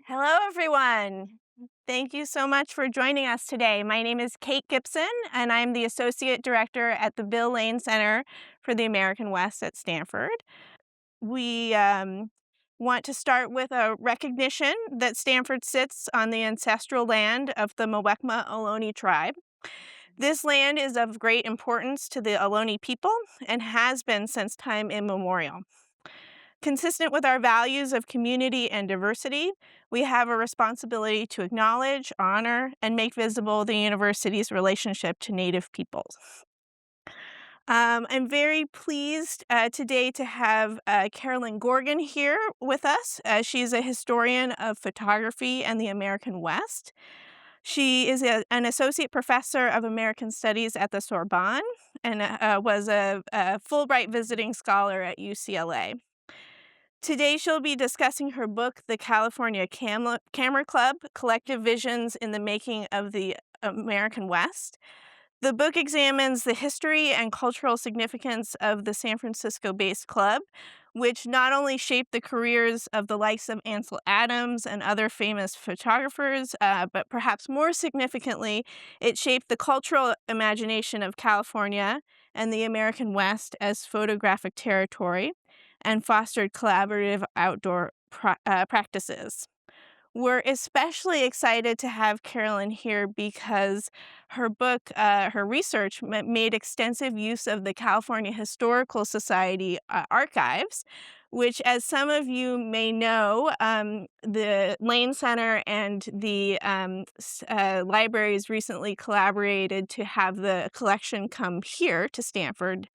Hello, everyone. Thank you so much for joining us today. My name is Kate Gibson, and I'm the Associate Director at the Bill Lane Center for the American West at Stanford. We want to start with a recognition that Stanford sits on the ancestral land of the Muwekma Ohlone tribe. This land is of great importance to the Ohlone people and has been since time immemorial. Consistent with our values of community and diversity, we have a responsibility to acknowledge, honor, and make visible the university's relationship to Native peoples. I'm very pleased today to have Carolin Görgen here with us. She's a historian of photography and the American West. She is an associate professor of American Studies at the Sorbonne and was a Fulbright visiting scholar at UCLA. Today, she'll be discussing her book, The California Camera Club: Collective Visions in the Making of the American West. The book examines the history and cultural significance of the San Francisco-based club, which not only shaped the careers of the likes of Ansel Adams and other famous photographers, but perhaps more significantly, it shaped the cultural imagination of California and the American West as photographic territory and fostered collaborative outdoor practices. We're especially excited to have Carolyn here because her book, her research made extensive use of the California Historical Society archives, which, as some of you may know, the Lane Center and the libraries recently collaborated to have the collection come here to Stanford.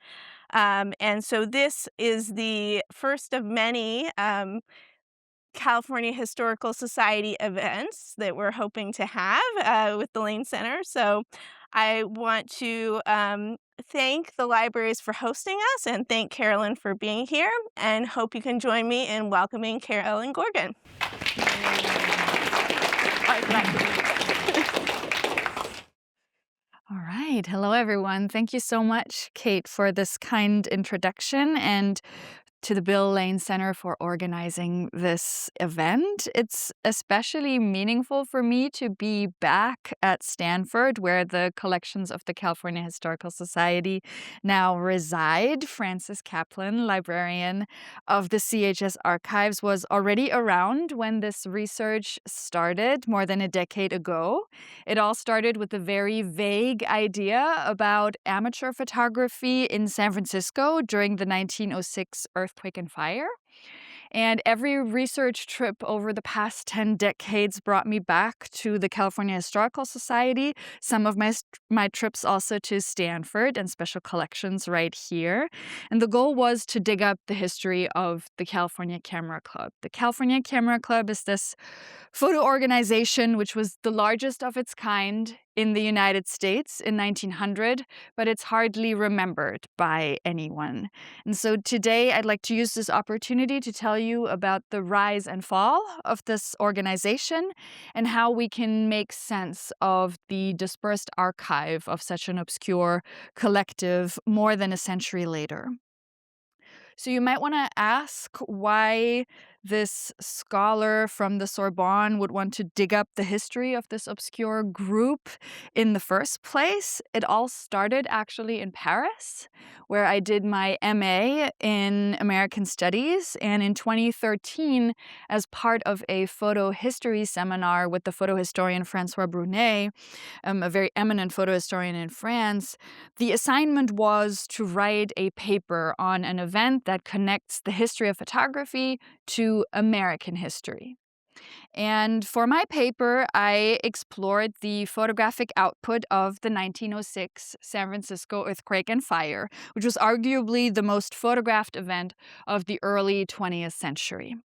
And so this is the first of many California Historical Society events that we're hoping to have with the Lane Center. So I want to thank the libraries for hosting us and thank Carolyn for being here, and hope you can join me in welcoming Carolin Görgen. All right. Hello, everyone. Thank you so much, Kate, for this kind introduction, and to the Bill Lane Center for organizing this event. It's especially meaningful for me to be back at Stanford, where the collections of the California Historical Society now reside. Francis Kaplan, librarian of the CHS archives, was already around when this research started more than a decade ago. It all started with a very vague idea about amateur photography in San Francisco during the 1906 earthquake and fire. And every research trip over the past 10 decades brought me back to the California Historical Society, some of my trips also to Stanford and special collections right here. And the goal was to dig up the history of the California Camera Club. The California Camera Club is this photo organization which was the largest of its kind in the United States in 1900, but it's hardly remembered by anyone. And so today I'd like to use this opportunity to tell you about the rise and fall of this organization and how we can make sense of the dispersed archive of such an obscure collective more than a century later. So you might want to ask why this scholar from the Sorbonne would want to dig up the history of this obscure group in the first place. It all started actually in Paris, where I did my MA in American Studies. And in 2013, as part of a photo history seminar with the photo historian François Brunet, a very eminent photo historian in France, the assignment was to write a paper on an event that connects the history of photography to American history. And for my paper, I explored the photographic output of the 1906 San Francisco earthquake and fire, which was arguably the most photographed event of the early 20th century.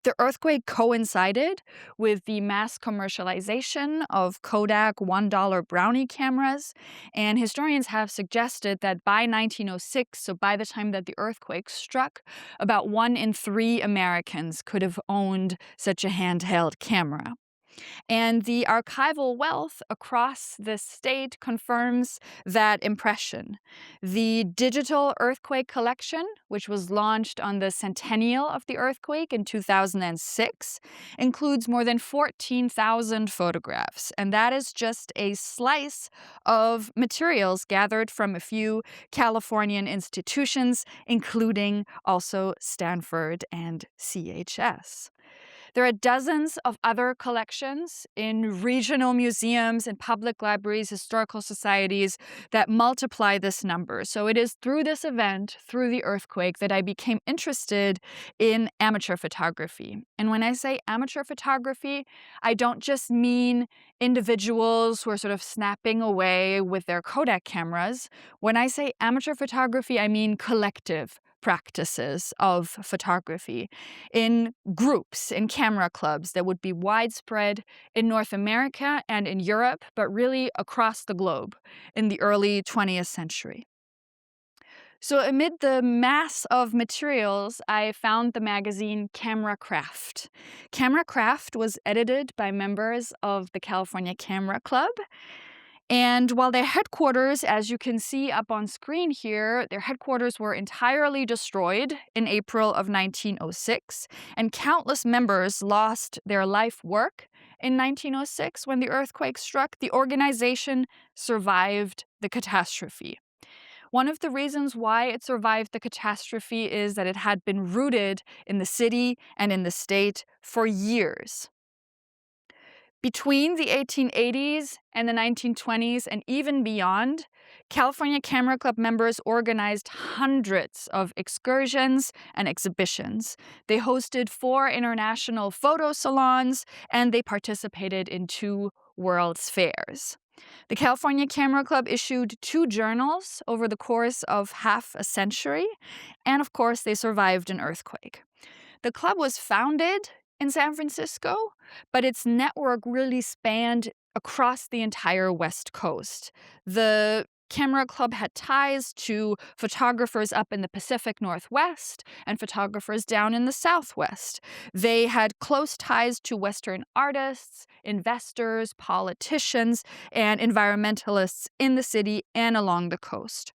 The earthquake coincided with the mass commercialization of Kodak $1 brownie cameras, and historians have suggested that by 1906, so by the time that the earthquake struck, about 1 in 3 Americans could have owned such a handheld camera. And the archival wealth across the state confirms that impression. The digital earthquake collection, which was launched on the centennial of the earthquake in 2006, includes more than 14,000 photographs. And that is just a slice of materials gathered from a few Californian institutions, including also Stanford and CHS. There are dozens of other collections in regional museums and public libraries, historical societies that multiply this number. So it is through this event, through the earthquake, that I became interested in amateur photography. And when I say amateur photography, I don't just mean individuals who are sort of snapping away with their Kodak cameras. When I say amateur photography, I mean collective practices of photography in groups, in camera clubs that would be widespread in North America and in Europe, but really across the globe in the early 20th century. So, amid the mass of materials, I found the magazine Camera Craft. Camera Craft was edited by members of the California Camera Club. And while their headquarters, as you can see up on screen here, their headquarters were entirely destroyed in April of 1906, and countless members lost their life work in 1906 when the earthquake struck, the organization survived the catastrophe. One of the reasons why it survived the catastrophe is that it had been rooted in the city and in the state for years. Between the 1880s and the 1920s and even beyond, California Camera Club members organized hundreds of excursions and exhibitions. They hosted 4 international photo salons, and they participated in 2 World's Fairs. The California Camera Club issued 2 journals over the course of half a century, and of course, they survived an earthquake. The club was founded in San Francisco, but its network really spanned across the entire West Coast. The Camera Club had ties to photographers up in the Pacific Northwest and photographers down in the Southwest. They had close ties to Western artists, investors, politicians, and environmentalists in the city and along the coast.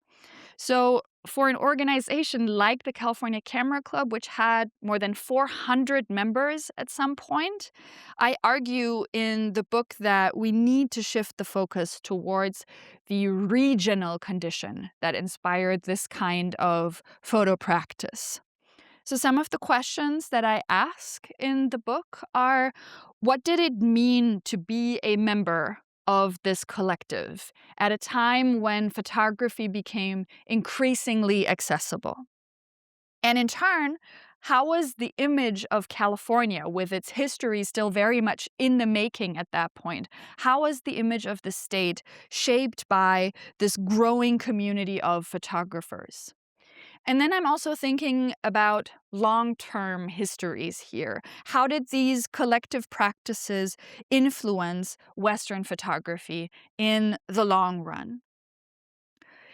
So, for an organization like the California Camera Club, which had more than 400 members at some point, I argue in the book that we need to shift the focus towards the regional condition that inspired this kind of photo practice. So, some of the questions that I ask in the book are: what did it mean to be a member of this collective at a time when photography became increasingly accessible? And in turn, how was the image of California, with its history still very much in the making at that point, how was the image of the state shaped by this growing community of photographers? And then I'm also thinking about long-term histories here. How did these collective practices influence Western photography in the long run?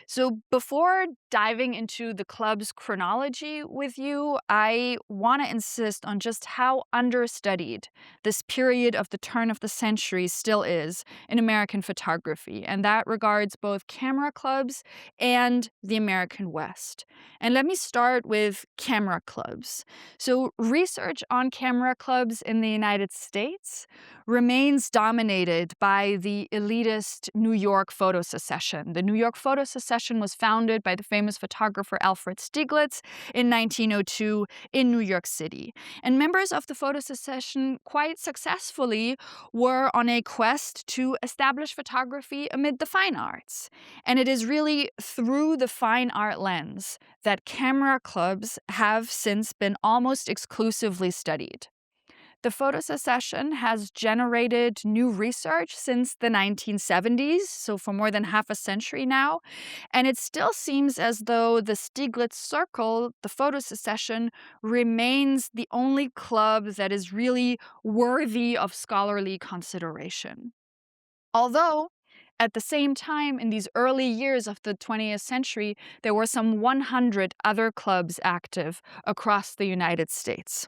So before diving into the club's chronology with you, I want to insist on just how understudied this period of the turn of the century still is in American photography, and that regards both camera clubs and the American West. And let me start with camera clubs. So research on camera clubs in the United States remains dominated by the elitist New York photo secession. The New York photo secession was founded by the famous photographer Alfred Stieglitz in 1902 in New York City. And members of the photo secession quite successfully were on a quest to establish photography amid the fine arts. And it is really through the fine art lens that camera clubs have since been almost exclusively studied. The photo secession has generated new research since the 1970s, so for more than half a century now, and it still seems as though the Stieglitz Circle, the photo secession, remains the only club that is really worthy of scholarly consideration. Although, at the same time, in these early years of the 20th century, there were some 100 other clubs active across the United States.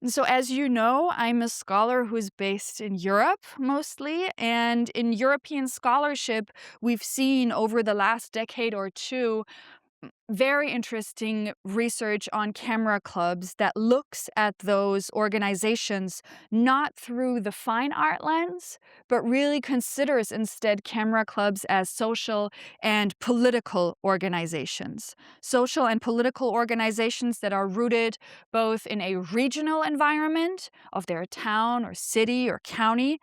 And so, as you know, I'm a scholar who's based in Europe mostly. And in European scholarship, we've seen over the last decade or two very interesting research on camera clubs that looks at those organizations not through the fine art lens, but really considers instead camera clubs as social and political organizations. Social and political organizations that are rooted both in a regional environment of their town or city or county,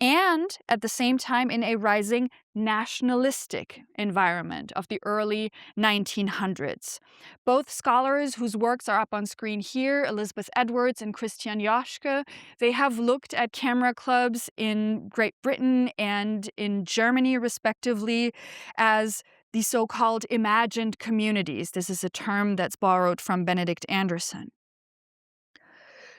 and at the same time in a rising nationalistic environment of the early 1900s. Both scholars whose works are up on screen here, Elizabeth Edwards and Christian Joschke, they have looked at camera clubs in Great Britain and in Germany, respectively, as the so-called imagined communities. This is a term that's borrowed from Benedict Anderson.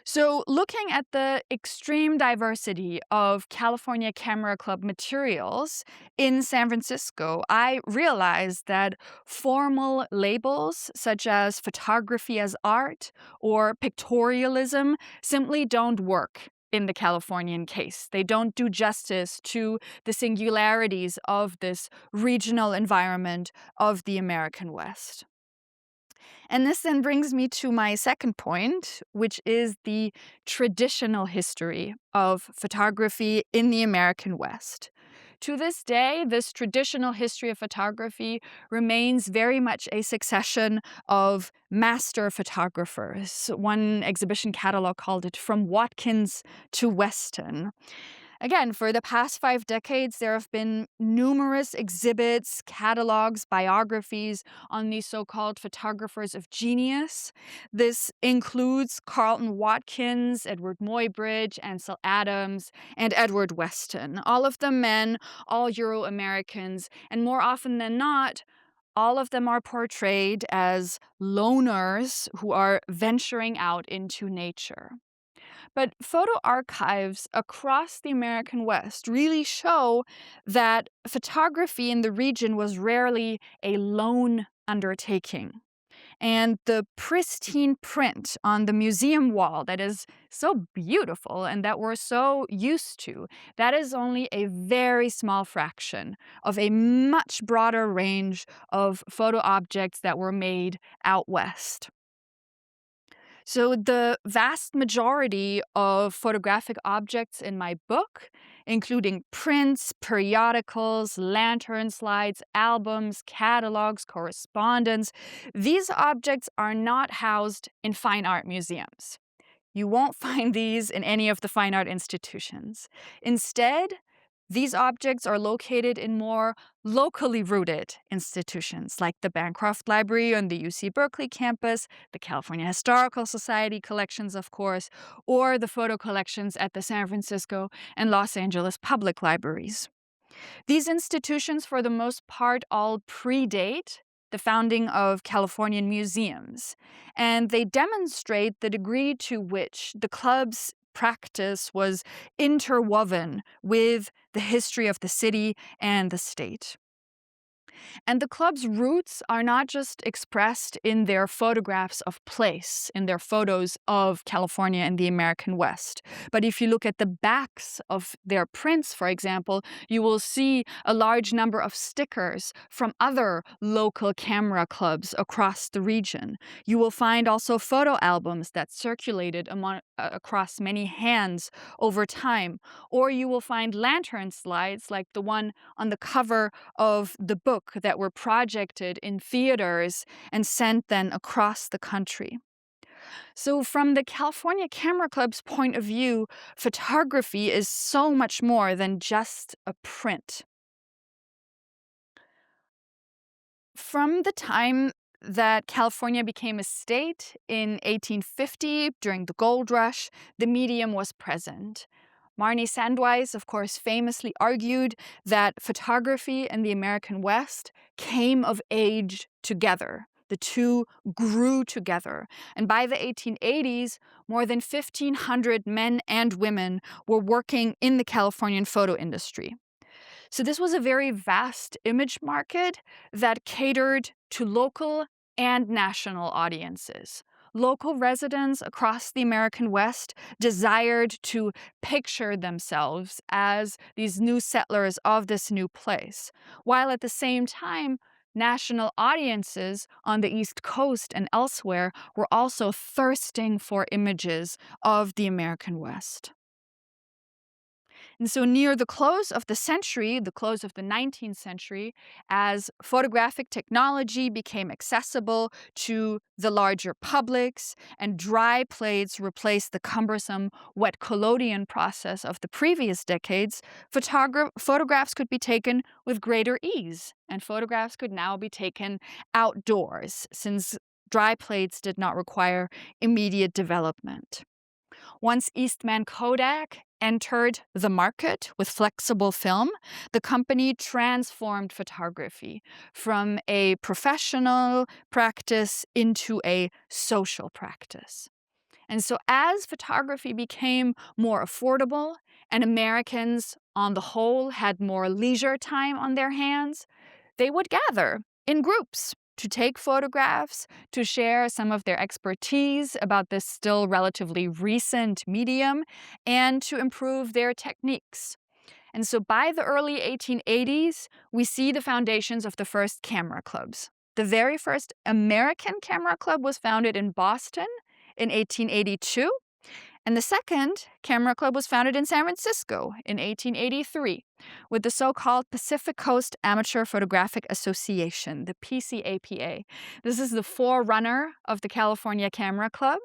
So, looking at the extreme diversity of California Camera Club materials in San Francisco, I realized that formal labels such as photography as art or pictorialism simply don't work in the Californian case. They don't do justice to the singularities of this regional environment of the American West. And this then brings me to my second point, which is the traditional history of photography in the American West. To this day, this traditional history of photography remains very much a succession of master photographers. One exhibition catalog called it From Watkins to Weston. Again, for the past 5 decades, there have been numerous exhibits, catalogs, biographies on these so called photographers of genius. This includes Carlton Watkins, Edward Muybridge, Ansel Adams, and Edward Weston. All of them men, all Euro Americans, and more often than not, all of them are portrayed as loners who are venturing out into nature. But photo archives across the American West really show that photography in the region was rarely a lone undertaking. And the pristine print on the museum wall that is so beautiful and that we're so used to, that is only a very small fraction of a much broader range of photo objects that were made out west. So, the vast majority of photographic objects in my book, including prints, periodicals, lantern slides, albums, catalogs, correspondence, these objects are not housed in fine art museums. You won't find these in any of the fine art institutions. Instead, these objects are located in more locally rooted institutions like the Bancroft Library on the UC Berkeley campus, the California Historical Society collections, of course, or the photo collections at the San Francisco and Los Angeles public libraries. These institutions, for the most part, all predate the founding of Californian museums, and they demonstrate the degree to which the club's practice was interwoven with the history of the city and the state. And the club's roots are not just expressed in their photographs of place, in their photos of California and the American West. But if you look at the backs of their prints, for example, you will see a large number of stickers from other local camera clubs across the region. You will find also photo albums that circulated across many hands over time. Or you will find lantern slides like the one on the cover of the book that were projected in theaters and sent then across the country. So, from the California Camera Club's point of view, photography is so much more than just a print. From the time that California became a state in 1850 during the gold rush, the medium was present. Marnie Sandweiss, of course, famously argued that photography and the American West came of age together. The two grew together. And by the 1880s, more than 1,500 men and women were working in the Californian photo industry. So this was a very vast image market that catered to local and national audiences. Local residents across the American West desired to picture themselves as these new settlers of this new place, while at the same time, national audiences on the East Coast and elsewhere were also thirsting for images of the American West. And so, near the close of the century, the close of the 19th century, as photographic technology became accessible to the larger publics and dry plates replaced the cumbersome wet collodion process of the previous decades, photographs could be taken with greater ease. And photographs could now be taken outdoors, since dry plates did not require immediate development. Once Eastman Kodak entered the market with flexible film, the company transformed photography from a professional practice into a social practice. And so, as photography became more affordable and Americans on the whole had more leisure time on their hands, they would gather in groups to take photographs, to share some of their expertise about this still relatively recent medium, and to improve their techniques. And so by the early 1880s, we see the foundations of the first camera clubs. The very first American camera club was founded in Boston in 1882, and the second camera club was founded in San Francisco in 1883 with the so-called Pacific Coast Amateur Photographic Association, the PCAPA. This is the forerunner of the California Camera Club.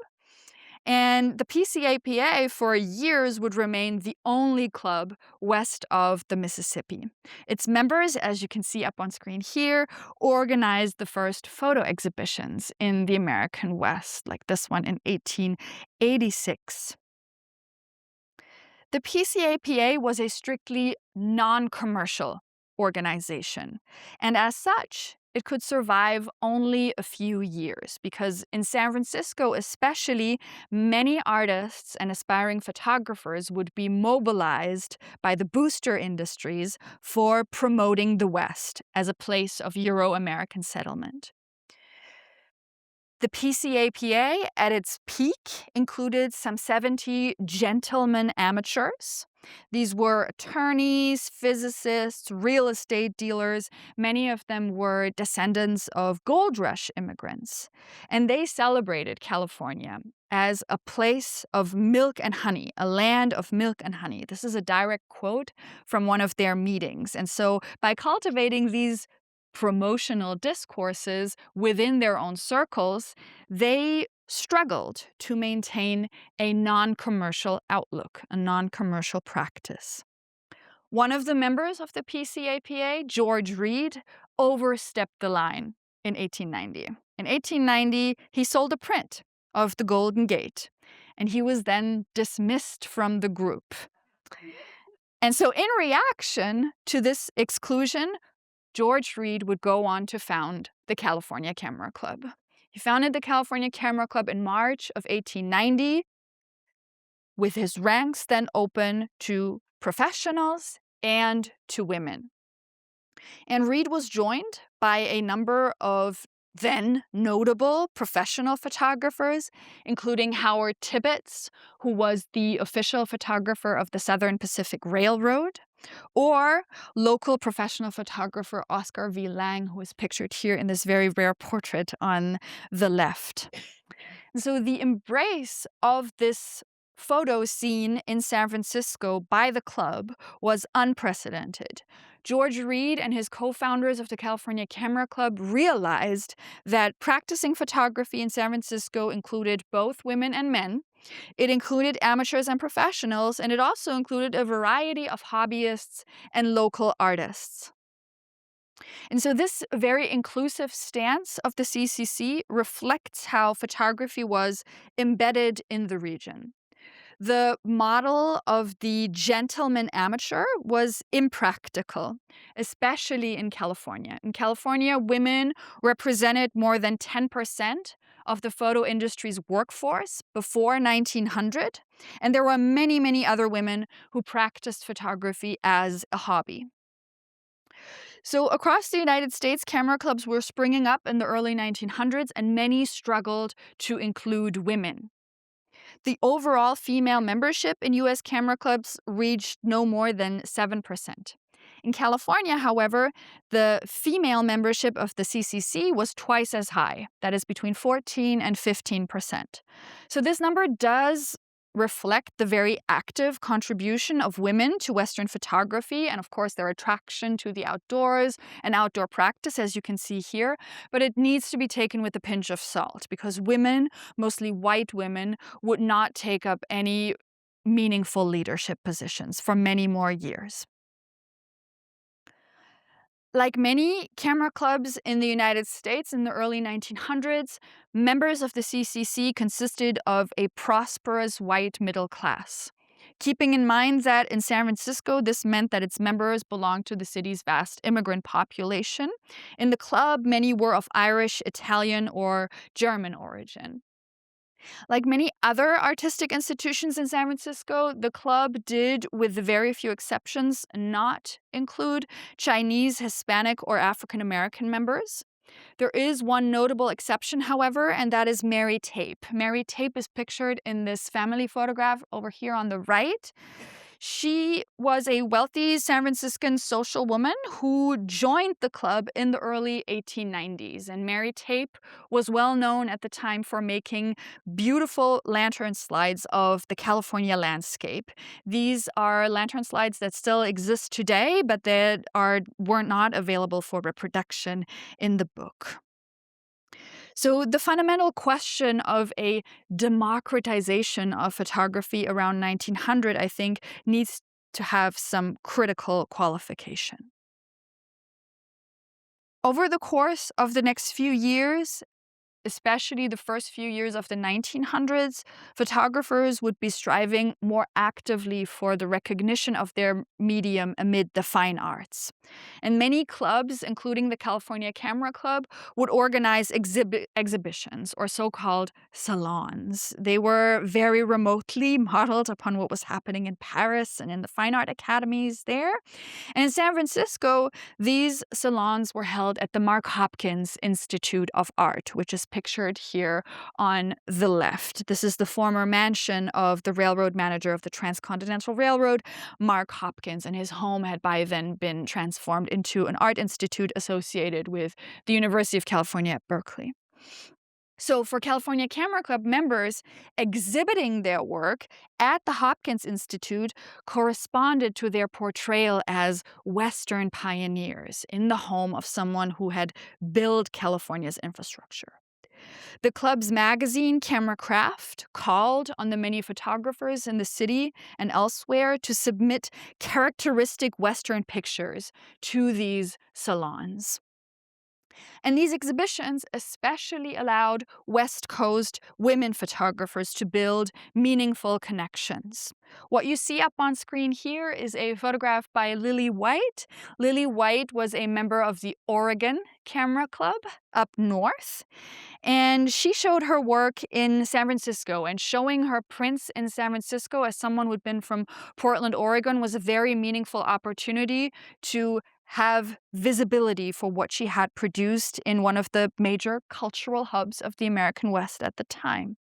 And the PCAPA for years would remain the only club west of the Mississippi. Its members, as you can see up on screen here, organized the first photo exhibitions in the American West, like this one in 1886. The PCAPA was a strictly non-commercial organization, and as such, it could survive only a few years because in San Francisco especially, many artists and aspiring photographers would be mobilized by the booster industries for promoting the West as a place of Euro-American settlement. The PCAPA at its peak included some 70 gentlemen amateurs. These were attorneys, physicists, real estate dealers. Many of them were descendants of gold rush immigrants. And they celebrated California as a place of milk and honey, a land of milk and honey. This is a direct quote from one of their meetings. And so by cultivating these promotional discourses within their own circles, they struggled to maintain a non-commercial outlook, a non-commercial practice. One of the members of the PCAPA, George Reed, overstepped the line in 1890. In 1890, he sold a print of the Golden Gate, and he was then dismissed from the group. And so in reaction to this exclusion, George Reed would go on to found the California Camera Club. He founded the California Camera Club in March of 1890, with his ranks then open to professionals and to women. And Reed was joined by a number of then notable professional photographers, including Howard Tibbets, who was the official photographer of the Southern Pacific Railroad, or local professional photographer Oscar V. Lang, who is pictured here in this very rare portrait on the left. So the embrace of this photo scene in San Francisco by the club was unprecedented. George Reed and his co-founders of the California Camera Club realized that practicing photography in San Francisco included both women and men. It included amateurs and professionals, and it also included a variety of hobbyists and local artists. And so this very inclusive stance of the CCC reflects how photography was embedded in the region. The model of the gentleman amateur was impractical, especially in California. In California, women represented more than 10% of the photo industry's workforce before 1900, and there were many, many other women who practiced photography as a hobby. So, across the United States, camera clubs were springing up in the early 1900s, and many struggled to include women. The overall female membership in US camera clubs reached no more than 7%. In California, however, the female membership of the CCC was twice as high, that is between 14 and 15%. So this number does reflect the very active contribution of women to Western photography and, of course, their attraction to the outdoors and outdoor practice, as you can see here. But it needs to be taken with a pinch of salt because women, mostly white women, would not take up any meaningful leadership positions for many more years. Like many camera clubs in the United States in the early 1900s, members of the CCC consisted of a prosperous white middle class. Keeping in mind that in San Francisco, this meant that its members belonged to the city's vast immigrant population. In the club, many were of Irish, Italian, or German origin. Like many other artistic institutions in San Francisco, the club did, with very few exceptions, not include Chinese, Hispanic, or African American members. There is one notable exception, however, and that is Mary Tape. Mary Tape is pictured in this family photograph over here on the right. She was a wealthy San Franciscan social woman who joined the club in the early 1890s. And Mary Tape was well known at the time for making beautiful lantern slides of the California landscape. These are lantern slides that still exist today, but that were not available for reproduction in the book. So, the fundamental question of a democratization of photography around 1900, I think, needs to have some critical qualification. Over the course of the next few years, especially the first few years of the 1900s, photographers would be striving more actively for the recognition of their medium amid the fine arts. And many clubs, including the California Camera Club, would organize exhibitions or so-called salons. They were very remotely modeled upon what was happening in Paris and in the fine art academies there. And in San Francisco, these salons were held at the Mark Hopkins Institute of Art, which is pictured here on the left. This is the former mansion of the railroad manager of the Transcontinental Railroad, Mark Hopkins, and his home had by then been transformed into an art institute associated with the University of California at Berkeley. So, for California Camera Club members, exhibiting their work at the Hopkins Institute corresponded to their portrayal as Western pioneers in the home of someone who had built California's infrastructure. The club's magazine, Camera Craft, called on the many photographers in the city and elsewhere to submit characteristic Western pictures to these salons. And these exhibitions especially allowed West Coast women photographers to build meaningful connections. What you see up on screen here is a photograph by Lily White. Lily White was a member of the Oregon Camera Club up north, and she showed her work in San Francisco, and showing her prints in San Francisco as someone who'd been from Portland, Oregon was a very meaningful opportunity to have visibility for what she had produced in one of the major cultural hubs of the American West at the time.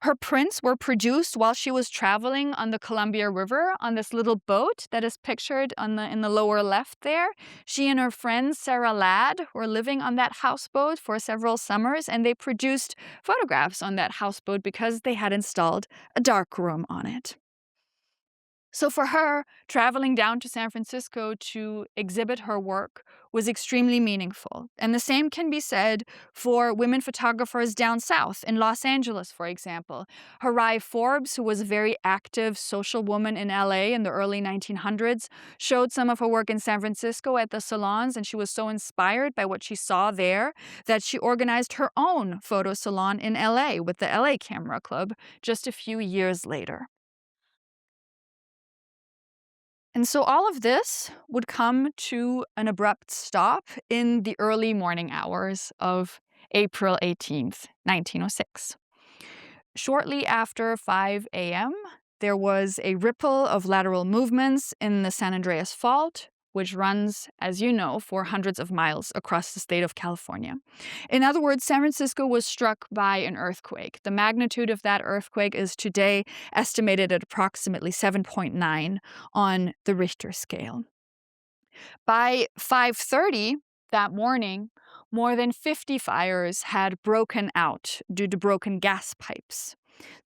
Her prints were produced while she was traveling on the Columbia River on this little boat that is pictured in the lower left there. She and her friend Sarah Ladd were living on that houseboat for several summers, and they produced photographs on that houseboat because they had installed a darkroom on it. So for her, traveling down to San Francisco to exhibit her work was extremely meaningful. And the same can be said for women photographers down south, in Los Angeles, for example. Harai Forbes, who was a very active social woman in LA in the early 1900s, showed some of her work in San Francisco at the salons, and she was so inspired by what she saw there that she organized her own photo salon in LA with the LA Camera Club just a few years later. And so all of this would come to an abrupt stop in the early morning hours of April 18th, 1906. Shortly after 5 a.m., there was a ripple of lateral movements in the San Andreas Fault, which runs, as you know, for hundreds of miles across the state of California. In other words, San Francisco was struck by an earthquake. The magnitude of that earthquake is today estimated at approximately 7.9 on the Richter scale. By 5:30 that morning, more than 50 fires had broken out due to broken gas pipes.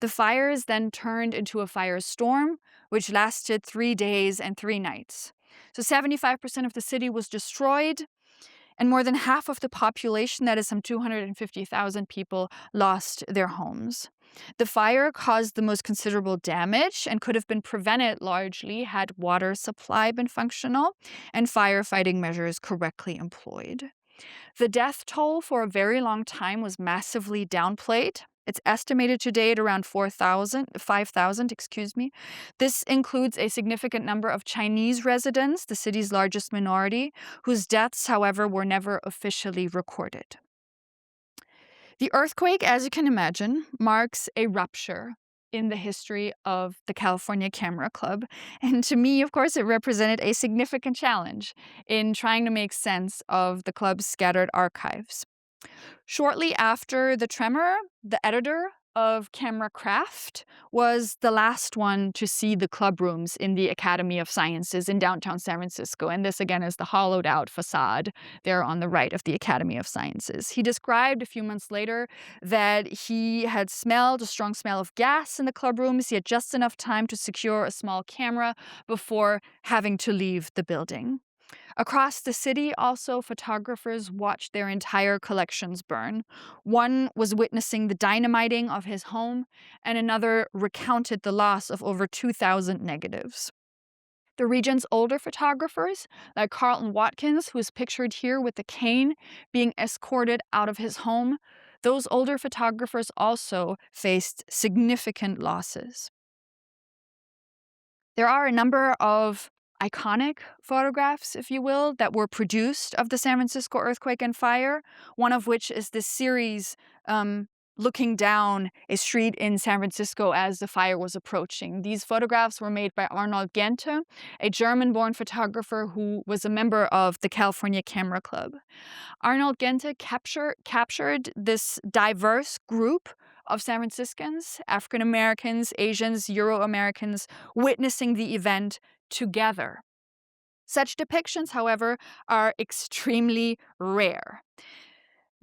The fires then turned into a firestorm, which lasted 3 days and 3 nights. So 75% of the city was destroyed, and more than half of the population, that is some 250,000 people, lost their homes. The fire caused the most considerable damage and could have been prevented largely had water supply been functional and firefighting measures correctly employed. The death toll for a very long time was massively downplayed. It's estimated today at around 5,000, excuse me. This includes a significant number of Chinese residents, the city's largest minority, whose deaths, however, were never officially recorded. The earthquake, as you can imagine, marks a rupture in the history of the California Camera Club. And to me, of course, it represented a significant challenge in trying to make sense of the club's scattered archives. Shortly after the tremor, the editor of Camera Craft was the last one to see the club rooms in the Academy of Sciences in downtown San Francisco. And this, again, is the hollowed out facade there on the right of the Academy of Sciences. He described a few months later that he had smelled a strong smell of gas in the club rooms. He had just enough time to secure a small camera before having to leave the building. Across the city, also, photographers watched their entire collections burn. One was witnessing the dynamiting of his home, and another recounted the loss of over 2,000 negatives. The region's older photographers, like Carlin Watkins, who is pictured here with the cane, being escorted out of his home, those older photographers also faced significant losses. There are a number of iconic photographs, if you will, that were produced of the San Francisco earthquake and fire, one of which is this series looking down a street in San Francisco as the fire was approaching. These photographs were made by Arnold Gente, a German-born photographer who was a member of the California Camera Club. Arnold Gente captured this diverse group of San Franciscans, African Americans, Asians, Euro Americans, witnessing the event together. Such depictions, however, are extremely rare.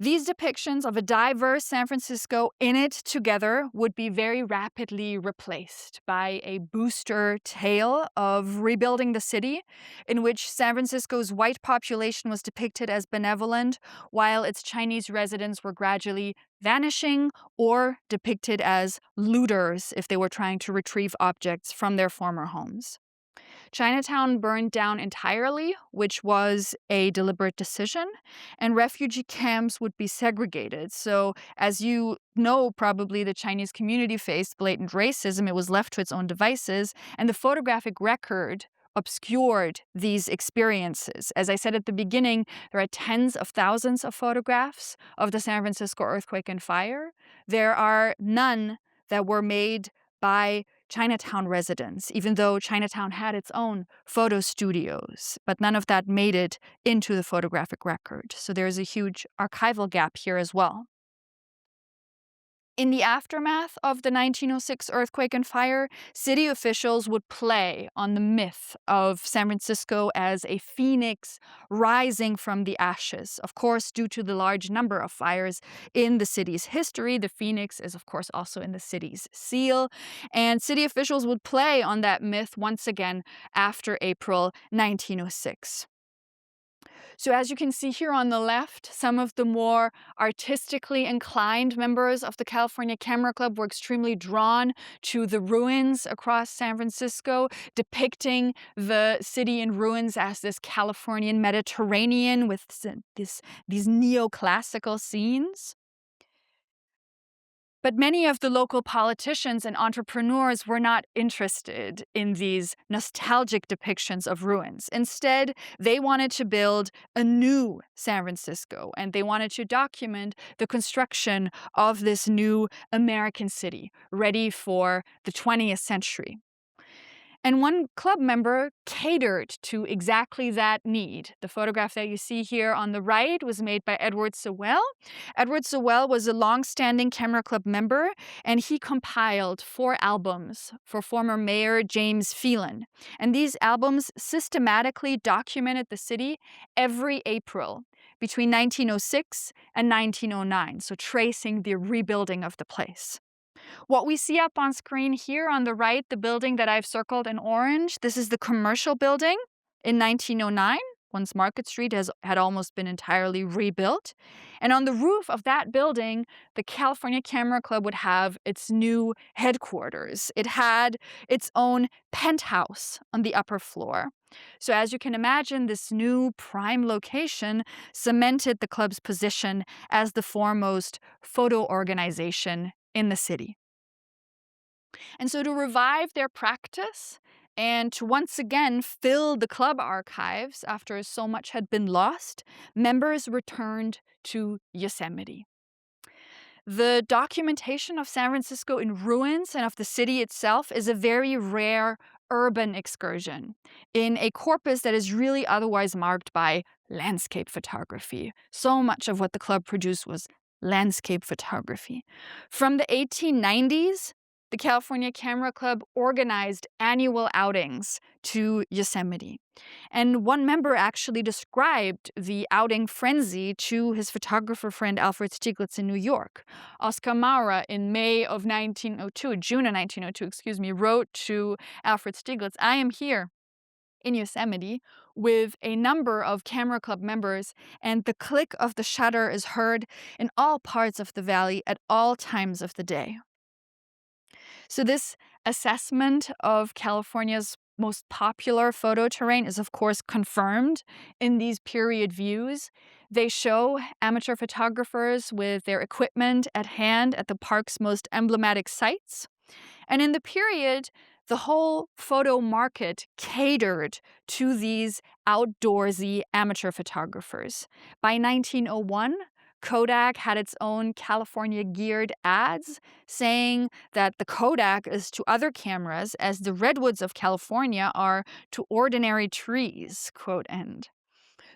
These depictions of a diverse San Francisco in it together would be very rapidly replaced by a booster tale of rebuilding the city, in which San Francisco's white population was depicted as benevolent, while its Chinese residents were gradually vanishing or depicted as looters if they were trying to retrieve objects from their former homes. Chinatown burned down entirely, which was a deliberate decision, and refugee camps would be segregated. So, as you know, probably the Chinese community faced blatant racism. It was left to its own devices, and the photographic record obscured these experiences. As I said at the beginning, there are tens of thousands of photographs of the San Francisco earthquake and fire. There are none that were made by Chinatown residents, even though Chinatown had its own photo studios, but none of that made it into the photographic record. So there's a huge archival gap here as well. In the aftermath of the 1906 earthquake and fire, city officials would play on the myth of San Francisco as a phoenix rising from the ashes. Of course, due to the large number of fires in the city's history, the phoenix is, of course, also in the city's seal. And city officials would play on that myth once again after April 1906. So as you can see here on the left, some of the more artistically inclined members of the California Camera Club were extremely drawn to the ruins across San Francisco, depicting the city in ruins as this Californian Mediterranean with these neoclassical scenes. But many of the local politicians and entrepreneurs were not interested in these nostalgic depictions of ruins. Instead, they wanted to build a new San Francisco, and they wanted to document the construction of this new American city, ready for the 20th century. And one club member catered to exactly that need. The photograph that you see here on the right was made by Edward Sewell. Edward Sewell was a long-standing Camera Club member, and he compiled 4 albums for former Mayor James Phelan. And these albums systematically documented the city every April between 1906 and 1909, so tracing the rebuilding of the place. What we see up on screen here on the right, the building that I've circled in orange, this is the commercial building in 1909, once Market Street had almost been entirely rebuilt. And on the roof of that building, the California Camera Club would have its new headquarters. It had its own penthouse on the upper floor. So as you can imagine, this new prime location cemented the club's position as the foremost photo organization in the city. And so, to revive their practice and to once again fill the club archives after so much had been lost, members returned to Yosemite. The documentation of San Francisco in ruins and of the city itself is a very rare urban excursion in a corpus that is really otherwise marked by landscape photography. So much of what the club produced was landscape photography. From the 1890s, the California Camera Club organized annual outings to Yosemite. And one member actually described the outing frenzy to his photographer friend Alfred Stieglitz in New York. Oscar Maura in June of 1902, wrote to Alfred Stieglitz, "I am here in Yosemite with a number of Camera Club members, and the click of the shutter is heard in all parts of the valley at all times of the day." So this assessment of California's most popular photo terrain is, of course, confirmed in these period views. They show amateur photographers with their equipment at hand at the park's most emblematic sites. And in the period, the whole photo market catered to these outdoorsy amateur photographers. By 1901, Kodak had its own California geared ads saying that the Kodak is to other cameras as the redwoods of California are to ordinary trees, quote end.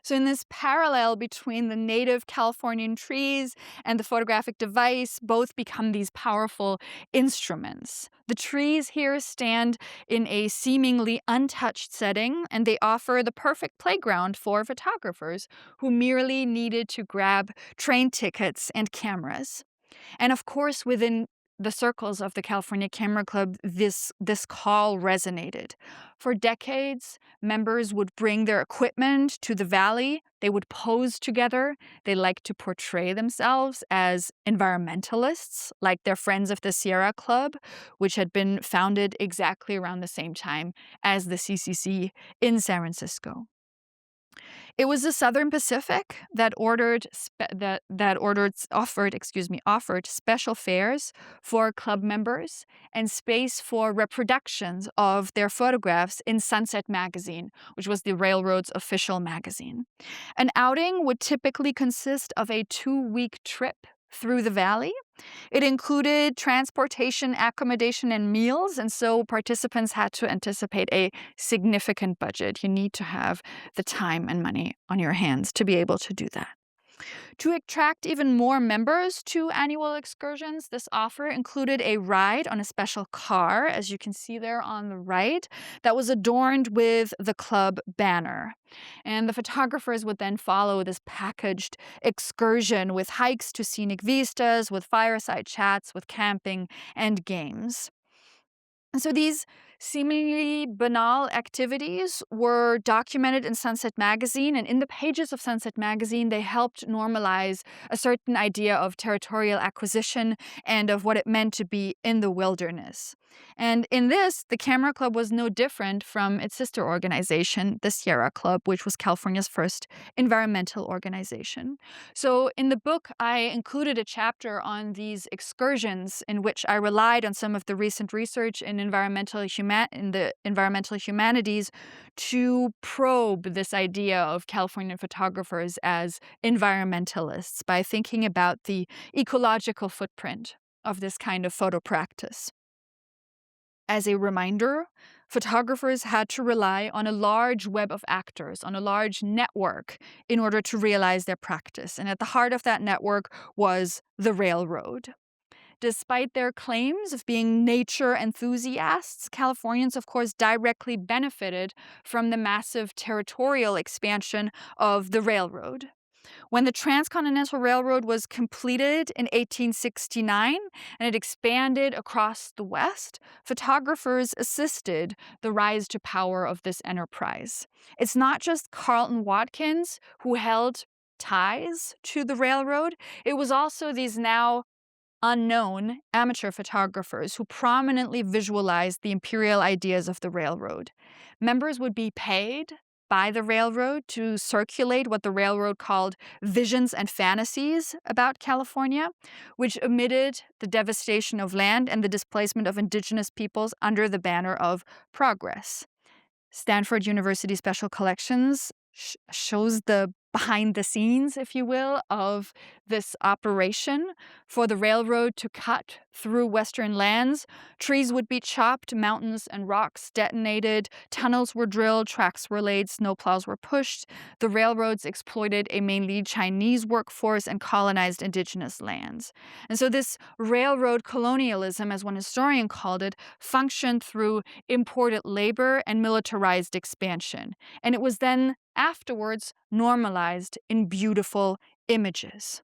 So in this parallel between the native Californian trees and the photographic device, both become these powerful instruments. The trees here stand in a seemingly untouched setting, and they offer the perfect playground for photographers who merely needed to grab train tickets and cameras. And of course, within the circles of the California Camera Club, this call resonated. For decades, members would bring their equipment to the valley. They would pose together. They liked to portray themselves as environmentalists, like their friends of the Sierra Club, which had been founded exactly around the same time as the CCC in San Francisco. It was the Southern Pacific that offered special fares for club members and space for reproductions of their photographs in Sunset Magazine, which was the railroad's official magazine. An outing would typically consist of a 2-week trip through the valley. It included transportation, accommodation, and meals, and so participants had to anticipate a significant budget. You need to have the time and money on your hands to be able to do that. To attract even more members to annual excursions, this offer included a ride on a special car, as you can see there on the right, that was adorned with the club banner. And the photographers would then follow this packaged excursion with hikes to scenic vistas, with fireside chats, with camping and games. And so these seemingly banal activities were documented in Sunset Magazine, and in the pages of Sunset Magazine, they helped normalize a certain idea of territorial acquisition and of what it meant to be in the wilderness. And in this, the Camera Club was no different from its sister organization, the Sierra Club, which was California's first environmental organization. So in the book, I included a chapter on these excursions in which I relied on some of the recent research in the environmental humanities to probe this idea of Californian photographers as environmentalists by thinking about the ecological footprint of this kind of photo practice. As a reminder, photographers had to rely on a large web of actors, on a large network, in order to realize their practice. And at the heart of that network was the railroad. Despite their claims of being nature enthusiasts, Californians, of course, directly benefited from the massive territorial expansion of the railroad. When the Transcontinental Railroad was completed in 1869 and it expanded across the West, photographers assisted the rise to power of this enterprise. It's not just Carlton Watkins who held ties to the railroad, it was also these now unknown amateur photographers who prominently visualized the imperial ideas of the railroad. Members would be paid by the railroad to circulate what the railroad called visions and fantasies about California, which omitted the devastation of land and the displacement of indigenous peoples under the banner of progress. Stanford University Special Collections shows the behind the scenes, if you will, of this operation for the railroad to cut through Western lands. Trees would be chopped, mountains and rocks detonated, tunnels were drilled, tracks were laid, snowplows were pushed. The railroads exploited a mainly Chinese workforce and colonized indigenous lands. And so this railroad colonialism, as one historian called it, functioned through imported labor and militarized expansion. And it was then afterwards normalized in beautiful images.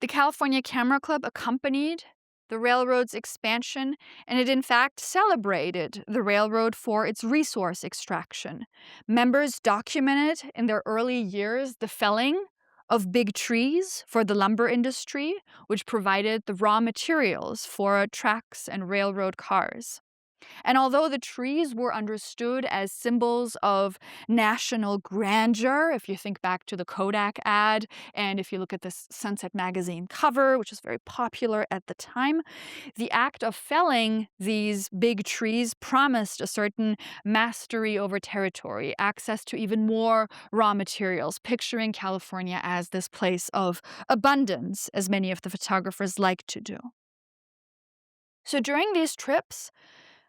The California Camera Club accompanied the railroad's expansion, and it in fact celebrated the railroad for its resource extraction. Members documented in their early years the felling of big trees for the lumber industry, which provided the raw materials for tracks and railroad cars. And although the trees were understood as symbols of national grandeur, if you think back to the Kodak ad, and if you look at the Sunset magazine cover, which was very popular at the time, the act of felling these big trees promised a certain mastery over territory, access to even more raw materials, picturing California as this place of abundance, as many of the photographers like to do. So during these trips,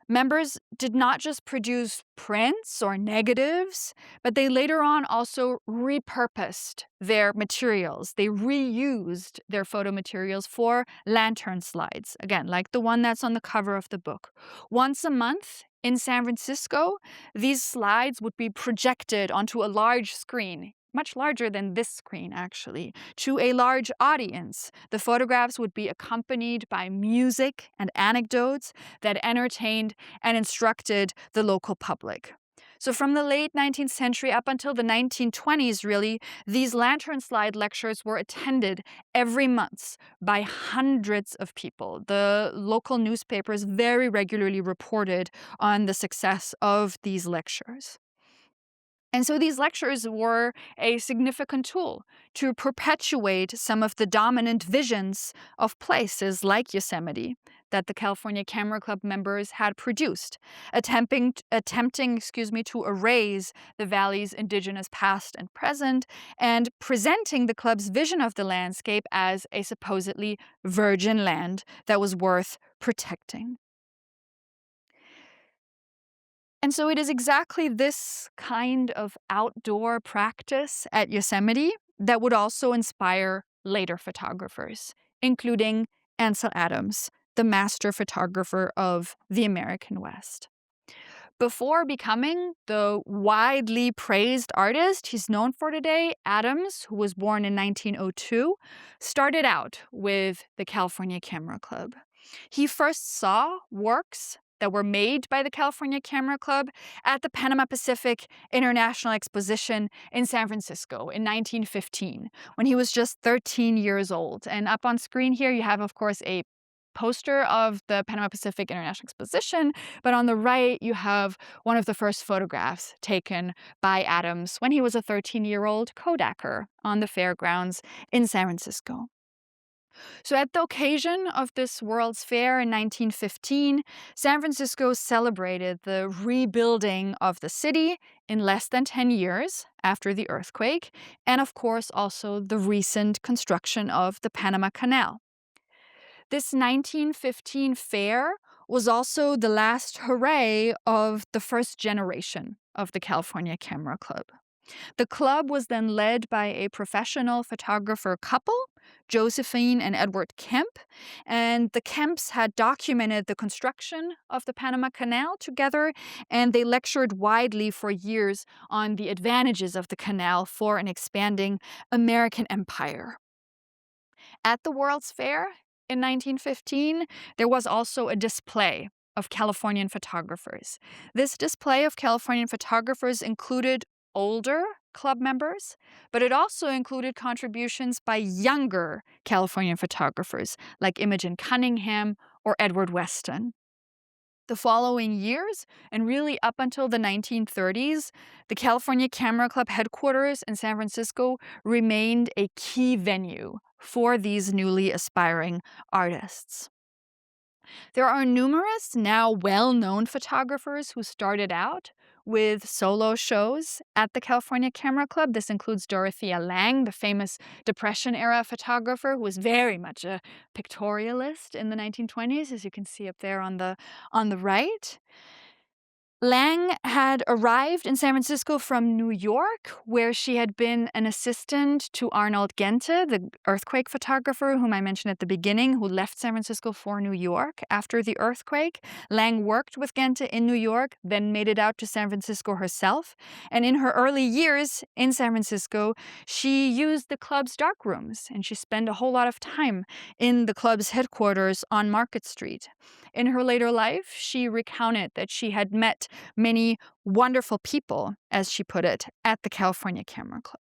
members did not just produce prints or negatives, but they later on also repurposed their materials. They reused their photo materials for lantern slides, again, like the one that's on the cover of the book. Once a month in San Francisco, these slides would be projected onto a large screen, much larger than this screen actually, to a large audience. The photographs would be accompanied by music and anecdotes that entertained and instructed the local public. So from the late 19th century up until the 1920s, really, these lantern slide lectures were attended every month by hundreds of people. The local newspapers very regularly reported on the success of these lectures. And so these lectures were a significant tool to perpetuate some of the dominant visions of places like Yosemite that the California Camera Club members had produced, attempting to erase the valley's indigenous past and present, and presenting the club's vision of the landscape as a supposedly virgin land that was worth protecting. And so it is exactly this kind of outdoor practice at Yosemite that would also inspire later photographers, including Ansel Adams, the master photographer of the American West. Before becoming the widely praised artist he's known for today, Adams, who was born in 1902, started out with the California Camera Club. He first saw works that were made by the California Camera Club at the Panama Pacific International Exposition in San Francisco in 1915, when he was just 13 years old. And up on screen here, you have, of course, a poster of the Panama Pacific International Exposition, but on the right, you have one of the first photographs taken by Adams when he was a 13-year-old Kodaker on the fairgrounds in San Francisco. So at the occasion of this World's Fair in 1915, San Francisco celebrated the rebuilding of the city in less than 10 years after the earthquake, and of course also the recent construction of the Panama Canal. This 1915 fair was also the last hooray of the first generation of the California Camera Club. The club was then led by a professional photographer couple, Josephine and Edward Kemp, and the Kemps had documented the construction of the Panama Canal together, and they lectured widely for years on the advantages of the canal for an expanding American empire. At the World's Fair in 1915, there was also a display of Californian photographers. This display of Californian photographers included older club members, but it also included contributions by younger Californian photographers like Imogen Cunningham or Edward Weston. The following years, and really up until the 1930s, the California Camera Club headquarters in San Francisco remained a key venue for these newly aspiring artists. There are numerous now well-known photographers who started out with solo shows at the California Camera Club. This includes Dorothea Lange, the famous Depression-era photographer who was very much a pictorialist in the 1920s, as you can see up there on the right. Lange had arrived in San Francisco from New York, where she had been an assistant to Arnold Gente, the earthquake photographer whom I mentioned at the beginning, who left San Francisco for New York after the earthquake. Lange worked with Gente in New York, then made it out to San Francisco herself. And in her early years in San Francisco, she used the club's dark rooms, and she spent a whole lot of time in the club's headquarters on Market Street. In her later life, she recounted that she had met many wonderful people, as she put it, at the California Camera Club.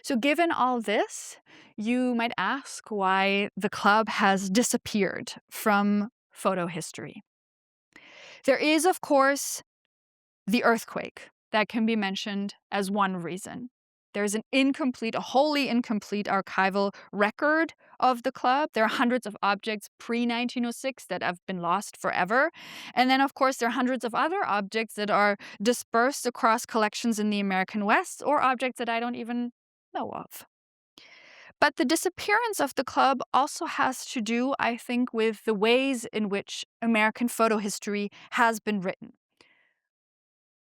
So given all this, you might ask why the club has disappeared from photo history. There is, of course, the earthquake that can be mentioned as one reason. There's a wholly incomplete archival record of the club. There are hundreds of objects pre-1906 that have been lost forever. And then, of course, there are hundreds of other objects that are dispersed across collections in the American West, or objects that I don't even know of. But the disappearance of the club also has to do, I think, with the ways in which American photo history has been written.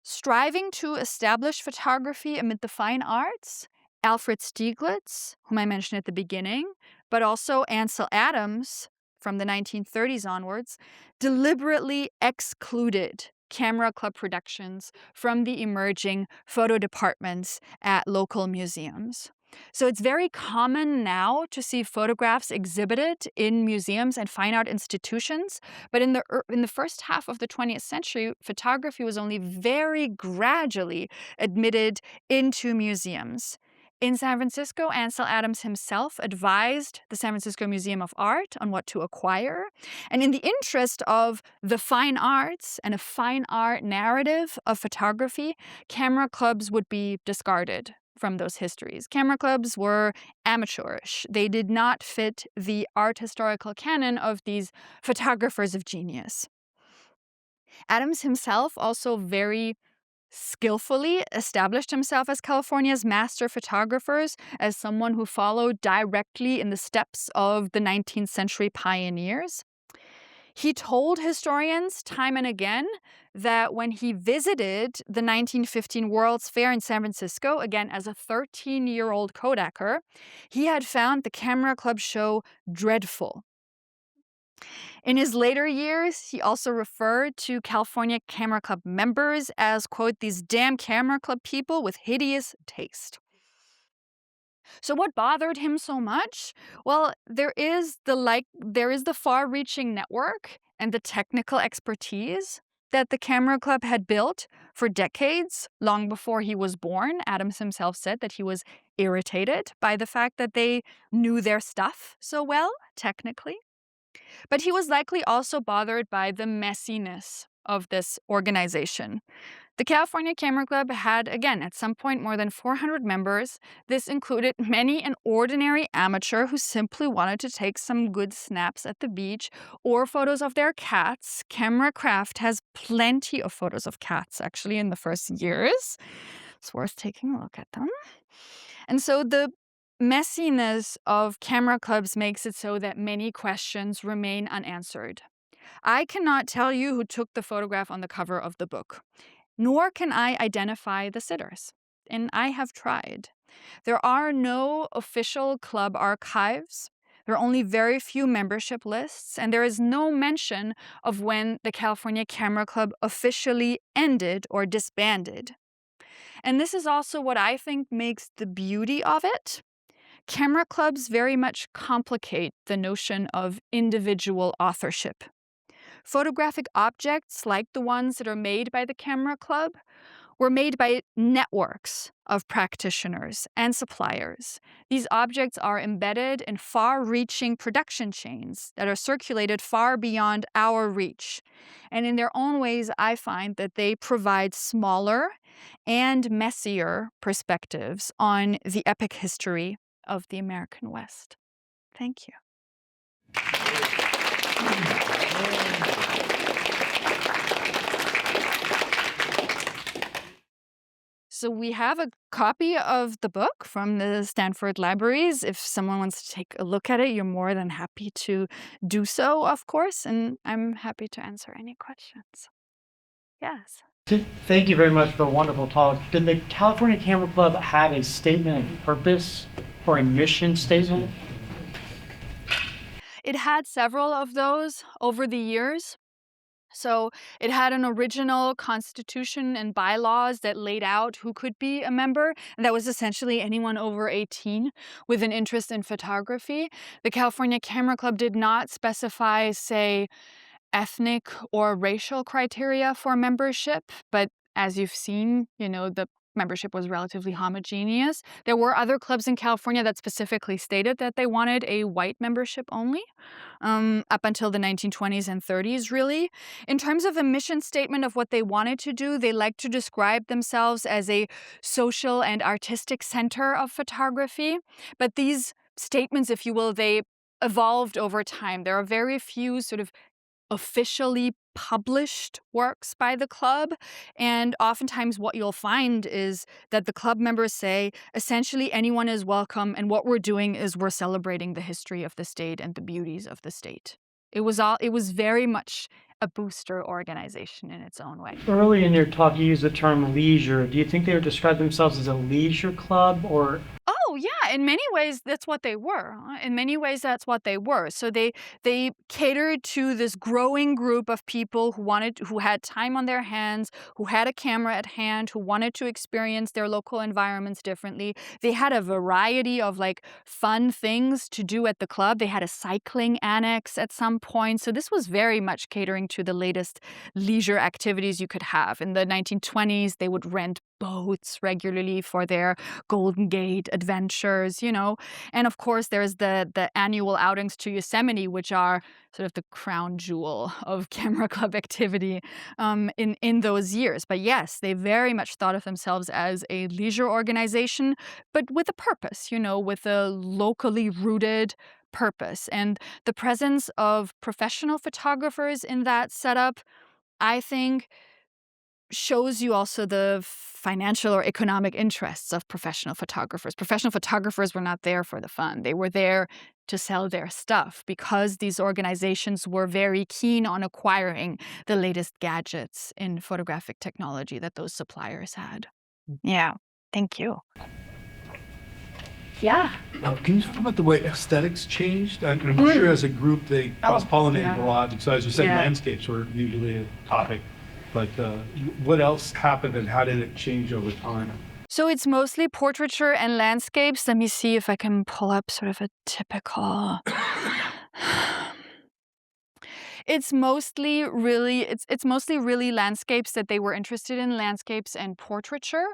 Striving to establish photography amid the fine arts, Alfred Stieglitz, whom I mentioned at the beginning, but also Ansel Adams from the 1930s onwards, deliberately excluded camera club productions from the emerging photo departments at local museums. So it's very common now to see photographs exhibited in museums and fine art institutions, but in the first half of the 20th century, photography was only very gradually admitted into museums. In San Francisco, Ansel Adams himself advised the San Francisco Museum of Art on what to acquire. And in the interest of the fine arts and a fine art narrative of photography, camera clubs would be discarded from those histories. Camera clubs were amateurish. They did not fit the art historical canon of these photographers of genius. Adams himself also very skillfully established himself as California's master photographers, as someone who followed directly in the steps of the 19th century pioneers. He told historians time and again that when he visited the 1915 World's Fair in San Francisco, again as a 13-year-old Kodaker, he had found the Camera Club show dreadful. In his later years, he also referred to California Camera Club members as, quote, these damn Camera Club people with hideous taste. So what bothered him so much? Well, there is the far-reaching network and the technical expertise that the Camera Club had built for decades, long before he was born. Adams himself said that he was irritated by the fact that they knew their stuff so well, technically. But he was likely also bothered by the messiness of this organization. The California Camera Club had, again, at some point more than 400 members. This included many an ordinary amateur who simply wanted to take some good snaps at the beach or photos of their cats. Camera Craft has plenty of photos of cats, actually, in the first years. It's worth taking a look at them. And so the messiness of camera clubs makes it so that many questions remain unanswered. I cannot tell you who took the photograph on the cover of the book, nor can I identify the sitters. And I have tried. There are no official club archives. There are only very few membership lists, and there is no mention of when the California Camera Club officially ended or disbanded. And this is also what I think makes the beauty of it. Camera clubs very much complicate the notion of individual authorship. Photographic objects, like the ones that are made by the Camera Club, were made by networks of practitioners and suppliers. These objects are embedded in far-reaching production chains that are circulated far beyond our reach. And in their own ways, I find that they provide smaller and messier perspectives on the epic history of the American West. Thank you. So we have a copy of the book from the Stanford Libraries. If someone wants to take a look at it, you're more than happy to do so, of course, and I'm happy to answer any questions. Yes. Thank you very much for a wonderful talk. Did the California Camera Club have a statement of purpose or a mission statement? It had several of those over the years. So it had an original constitution and bylaws that laid out who could be a member, and that was essentially anyone over 18 with an interest in photography. The California Camera Club did not specify, say, ethnic or racial criteria for membership, but as you've seen, the membership was relatively homogeneous. There were other clubs in California that specifically stated that they wanted a white membership only, up until the 1920s and 30s, really. In terms of a mission statement of what they wanted to do, they like to describe themselves as a social and artistic center of photography. But these statements, if you will, they evolved over time. There are very few sort of officially published works by the club. And oftentimes what you'll find is that the club members say, essentially anyone is welcome, and what we're doing is we're celebrating the history of the state and the beauties of the state. It was very much a booster organization in its own way. Early in your talk, you used the term leisure. Do you think they would describe themselves as a leisure club or? Oh, yeah, in many ways, that's what they were. In many ways, that's what they were. So they catered to this growing group of people who had time on their hands, who had a camera at hand, who wanted to experience their local environments differently. They had a variety of fun things to do at the club. They had a cycling annex at some point. So this was very much catering to the latest leisure activities you could have. In the 1920s, they would rent boats regularly for their Golden Gate adventures, And of course, there's the annual outings to Yosemite, which are sort of the crown jewel of Camera Club activity in those years. But yes, they very much thought of themselves as a leisure organization, but with a purpose, with a locally rooted purpose. And the presence of professional photographers in that setup, I think, shows you also the financial or economic interests of professional photographers. Professional photographers were not there for the fun. They were there to sell their stuff because these organizations were very keen on acquiring the latest gadgets in photographic technology that those suppliers had. Yeah, thank you. Yeah. Can you talk about the way aesthetics changed? I'm sure as a group they cross-pollinated a lot. So as you said, landscapes were usually a topic. But what else happened and how did it change over time? So it's mostly portraiture and landscapes. Let me see if I can pull up sort of a typical. It's mostly really landscapes that they were interested in, landscapes and portraiture.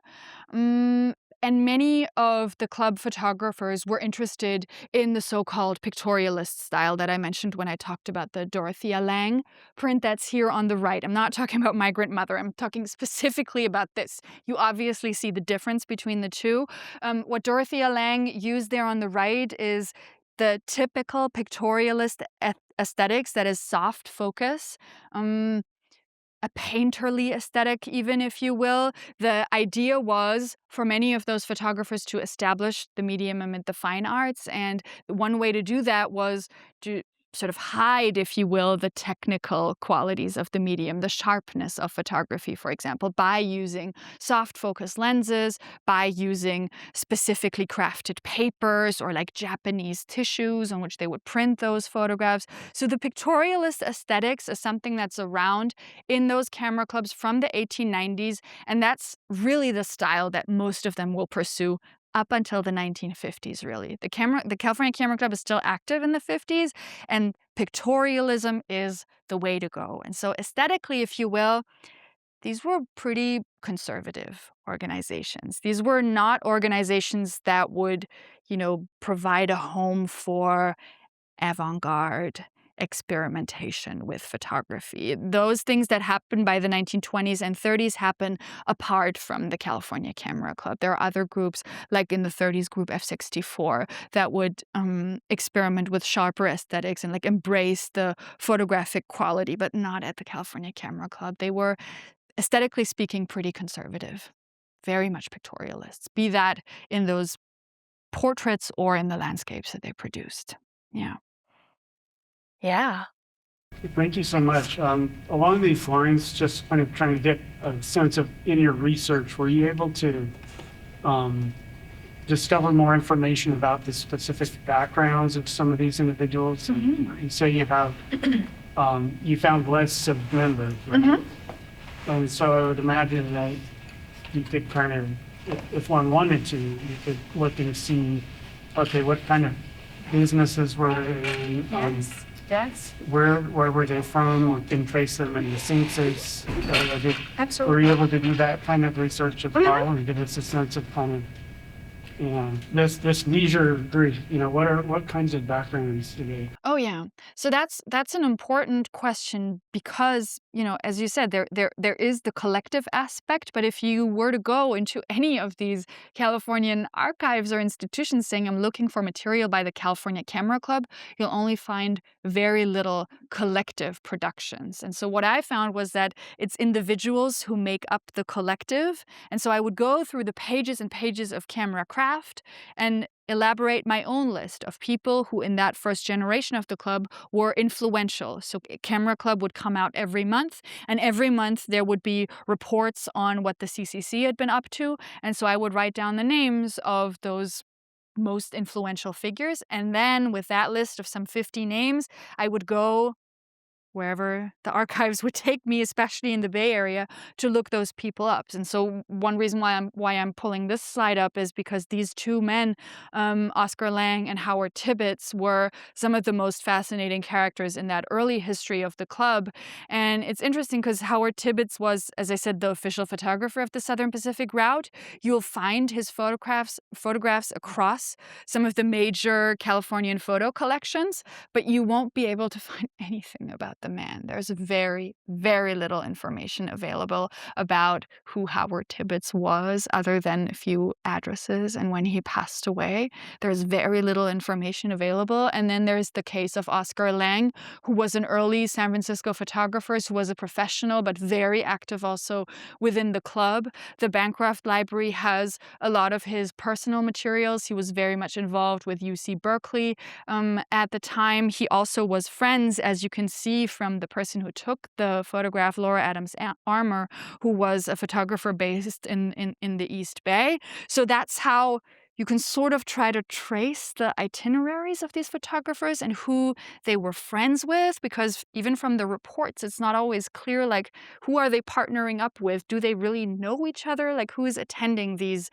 And many of the club photographers were interested in the so-called pictorialist style that I mentioned when I talked about the Dorothea Lange print that's here on the right. I'm not talking about Migrant Mother. I'm talking specifically about this. You obviously see the difference between the two. What Dorothea Lange used there on the right is the typical pictorialist aesthetics, that is soft focus. A painterly aesthetic, even, if you will. The idea was for many of those photographers to establish the medium amid the fine arts, and one way to do that was to sort of hide, if you will, the technical qualities of the medium, the sharpness of photography, for example, by using soft focus lenses, by using specifically crafted papers or like Japanese tissues on which they would print those photographs. So the pictorialist aesthetics is something that's around in those camera clubs from the 1890s, and that's really the style that most of them will pursue up until the 1950s, really. The California Camera Club is still active in the 50s, and pictorialism is the way to go. And so aesthetically, if you will, these were pretty conservative organizations. These were not organizations that would, provide a home for avant-garde experimentation with photography. Those things that happened by the 1920s and 30s happen apart from the California Camera Club. There are other groups, like in the 30s, Group F64, that would experiment with sharper aesthetics and like embrace the photographic quality, but not at the California Camera Club. They were, aesthetically speaking, pretty conservative, very much pictorialists, be that in those portraits or in the landscapes that they produced. Yeah. Yeah. Thank you so much. Along these lines, just kind of trying to get a sense of, in your research, were you able to discover more information about the specific backgrounds of some of these individuals? You say you have, you found lists of members, right? And so I would imagine that you could kind of, if one wanted to, you could look and see, okay, what kind of businesses were they? Yes. Where were they from? We can trace them in the census. Absolutely. Were you able to do that kind of research as well and give us a sense of kind of, this leisure group? What kinds of backgrounds do they? Oh yeah. So that's an important question because, as you said, there is the collective aspect, but if you were to go into any of these Californian archives or institutions saying I'm looking for material by the California Camera Club, you'll only find very little collective productions. And so what I found was that it's individuals who make up the collective. And so I would go through the pages and pages of camera craft and elaborate my own list of people who in that first generation of the club were influential. So Camera Club would come out every month, and every month there would be reports on what the CCC had been up to. And so I would write down the names of those most influential figures. And then with that list of some 50 names, I would go wherever the archives would take me, especially in the Bay Area, to look those people up. And so one reason why I'm pulling this slide up is because these two men, Oscar Lang and Howard Tibbets, were some of the most fascinating characters in that early history of the club. And it's interesting because Howard Tibbets was, as I said, the official photographer of the Southern Pacific route. You'll find his photographs across some of the major Californian photo collections, but you won't be able to find anything about the man. There's very, very little information available about who Howard Tibbets was, other than a few addresses and when he passed away. There's very little information available. And then there's the case of Oscar Lang, who was an early San Francisco photographer, who was a professional, but very active also within the club. The Bancroft Library has a lot of his personal materials. He was very much involved with UC Berkeley at the time. He also was friends, as you can see from the person who took the photograph, Laura Adams Armour, who was a photographer based in the East Bay. So that's how you can sort of try to trace the itineraries of these photographers and who they were friends with, because even from the reports, it's not always clear, like, who are they partnering up with? Do they really know each other? Like, who is attending these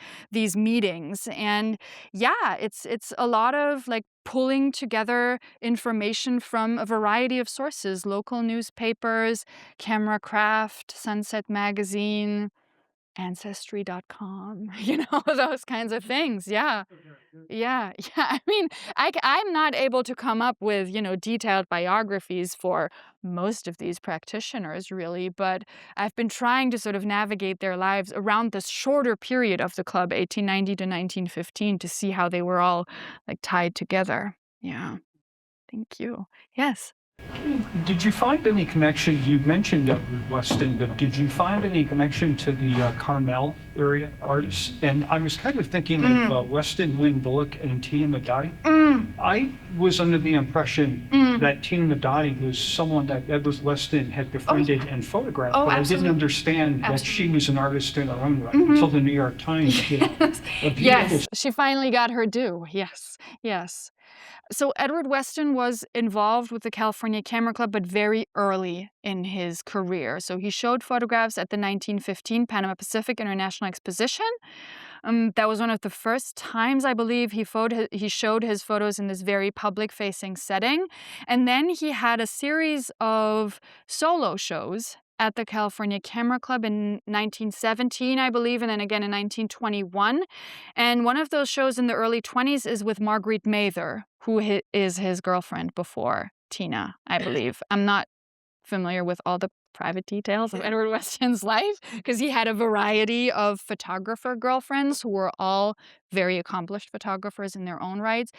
meetings? And yeah, it's a lot of like pulling together information from a variety of sources: local newspapers, Camera Craft, Sunset Magazine, Ancestry.com, those kinds of things. Yeah. Yeah. I mean, I'm not able to come up with, detailed biographies for most of these practitioners, really, but I've been trying to sort of navigate their lives around this shorter period of the club, 1890 to 1915, to see how they were all like tied together. Yeah. Thank you. Yes. Did you find any connection? You mentioned Edward Weston, but did you find any connection to the Carmel area artists? And I was kind of thinking of Weston, Lynn Bullock, and Tina Madai. I was under the impression that Tina Madai was someone that Edward Weston had befriended and photographed, but I didn't understand that she was an artist in her own right until the New York Times did a beautiful Yes, she finally got her due. Yes, yes. So Edward Weston was involved with the California Camera Club, but very early in his career. So he showed photographs at the 1915 Panama Pacific International Exposition. That was one of the first times, I believe, he showed his photos in this very public-facing setting. And then he had a series of solo shows at the California Camera Club in 1917, I believe, and then again in 1921. And one of those shows in the early 20s is with Marguerite Mather, who is his girlfriend before Tina, I believe. I'm not familiar with all the private details of Edward Weston's life because he had a variety of photographer girlfriends who were all very accomplished photographers in their own rights.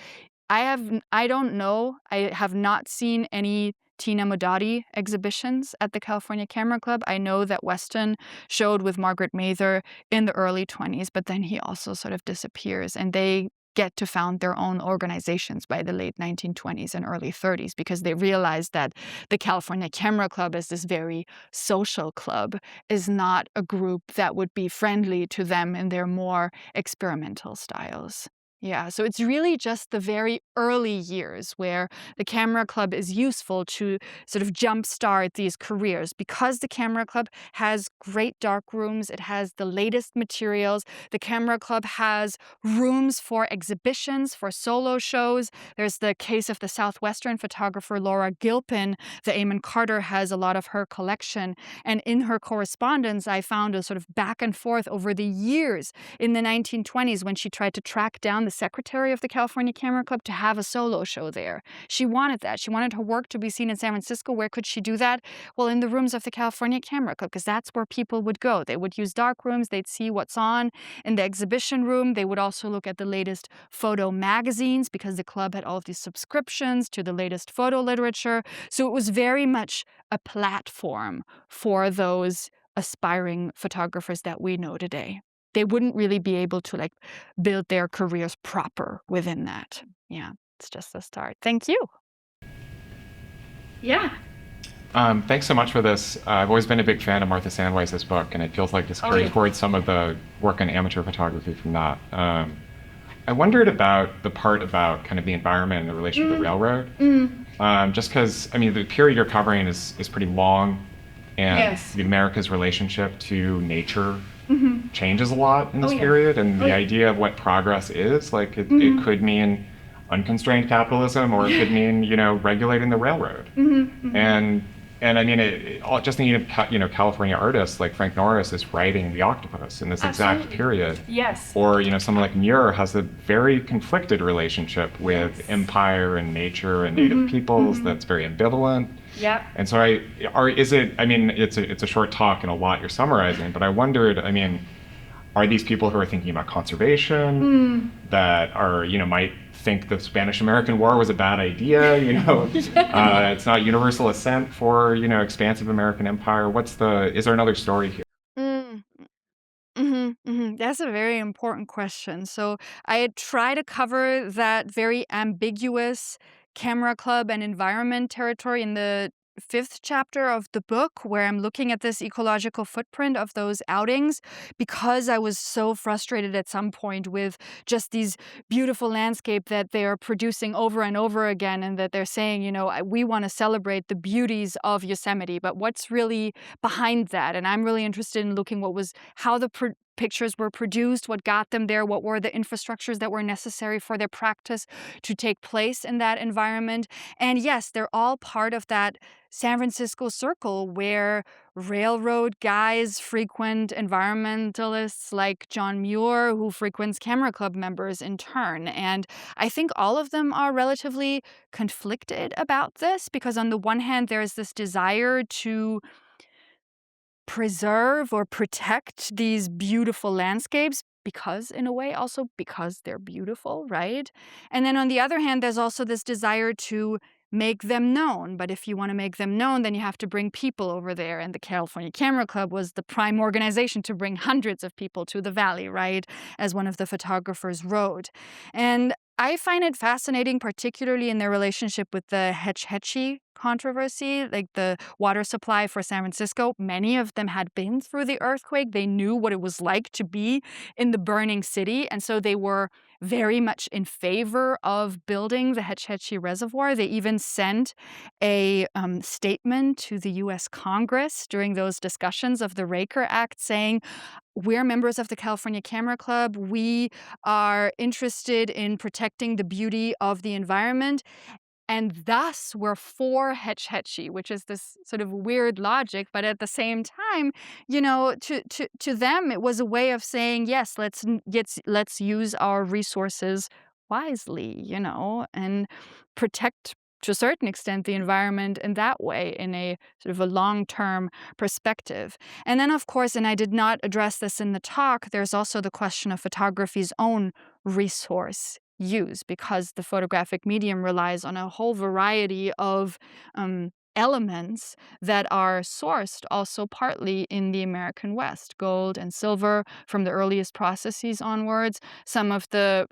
I don't know. I have not seen any Tina Modotti exhibitions at the California Camera Club. I know that Weston showed with Margaret Mather in the early 20s, but then he also sort of disappears, and they get to found their own organizations by the late 1920s and early 30s because they realized that the California Camera Club as this very social club is not a group that would be friendly to them in their more experimental styles. Yeah, so it's really just the very early years where the camera club is useful to sort of jumpstart these careers because the camera club has great dark rooms, it has the latest materials, the camera club has rooms for exhibitions, for solo shows. There's the case of the Southwestern photographer Laura Gilpin. The Eamon Carter has a lot of her collection, and in her correspondence I found a sort of back and forth over the years in the 1920s when she tried to track down the secretary of the California Camera Club to have a solo show there. She wanted that. She wanted her work to be seen in San Francisco. Where could she do that? Well, in the rooms of the California Camera Club, because that's where people would go. They would use dark rooms. They'd see what's on in the exhibition room. They would also look at the latest photo magazines because the club had all of these subscriptions to the latest photo literature. So it was very much a platform for those aspiring photographers that we know today. They wouldn't really be able to build their careers proper within that. Yeah, it's just the start. Thank you. Yeah. Thanks so much for this. I've always been a big fan of Martha Sandweiss's book, and it feels like it's carried forward some of the work on amateur photography from that. I wondered about the part about kind of the environment and the relation to the railroad. Just because, I mean, the period you're covering is pretty long, and America's relationship to nature changes a lot in this period, and the idea of what progress is, it could mean unconstrained capitalism, or it could mean, regulating the railroad. And I mean, just thinking of, California artists like Frank Norris is writing The Octopus in this exact period. Yes. Or, someone like Muir has a very conflicted relationship with empire and nature and native peoples that's very ambivalent. Yeah. And so it's a short talk and a lot you're summarizing, but I wondered, I mean, are these people who are thinking about conservation that are, might think the Spanish-American War was a bad idea, it's not universal assent for, expansive American empire? Is there another story here? That's a very important question. So I try to cover that very ambiguous camera club and environment territory in the 5th chapter of the book, where I'm looking at this ecological footprint of those outings, because I was so frustrated at some point with just these beautiful landscape that they're producing over and over again, and that they're saying, we want to celebrate the beauties of Yosemite, but what's really behind that? And I'm really interested in looking how the pictures were produced, what got them there, what were the infrastructures that were necessary for their practice to take place in that environment. And yes, they're all part of that San Francisco circle where railroad guys frequent environmentalists like John Muir, who frequents Camera Club members in turn. And I think all of them are relatively conflicted about this, because on the one hand, there's this desire to preserve or protect these beautiful landscapes because they're beautiful, right? And then on the other hand, there's also this desire to make them known. But if you want to make them known, then you have to bring people over there. And the California Camera Club was the prime organization to bring hundreds of people to the valley, right? As one of the photographers wrote. And I find it fascinating, particularly in their relationship with the Hetch Hetchy controversy, like the water supply for San Francisco. Many of them had been through the earthquake. They knew what it was like to be in the burning city. And so they were very much in favor of building the Hetch Hetchy Reservoir. They even sent a statement to the U.S. Congress during those discussions of the Raker Act saying, we're members of the California Camera Club. We are interested in protecting the beauty of the environment. And thus we're for Hetch Hetchy, which is this sort of weird logic. But at the same time, to them, it was a way of saying, yes, let's use our resources wisely, and protect to a certain extent the environment in that way, in a sort of a long-term perspective. And then, of course, and I did not address this in the talk, there's also the question of photography's own resource use, because the photographic medium relies on a whole variety of elements that are sourced also partly in the American West, gold and silver from the earliest processes onwards. Some of the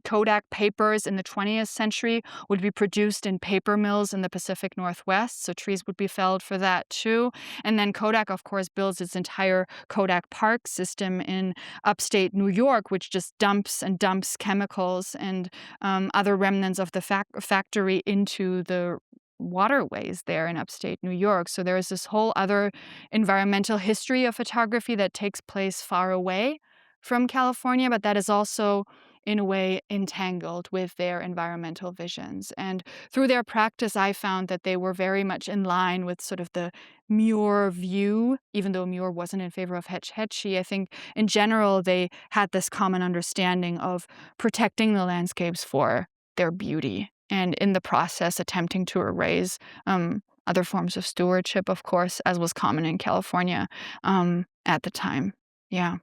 Kodak papers in the 20th century would be produced in paper mills in the Pacific Northwest, so trees would be felled for that too. And then Kodak, of course, builds its entire Kodak Park system in upstate New York, which just dumps and dumps chemicals and other remnants of the factory into the waterways there in upstate New York. So there is this whole other environmental history of photography that takes place far away from California, but that is also in a way entangled with their environmental visions. And through their practice, I found that they were very much in line with sort of the Muir view, even though Muir wasn't in favor of Hetch Hetchy. I think in general, they had this common understanding of protecting the landscapes for their beauty, and in the process attempting to erase other forms of stewardship, of course, as was common in California at the time. Yeah.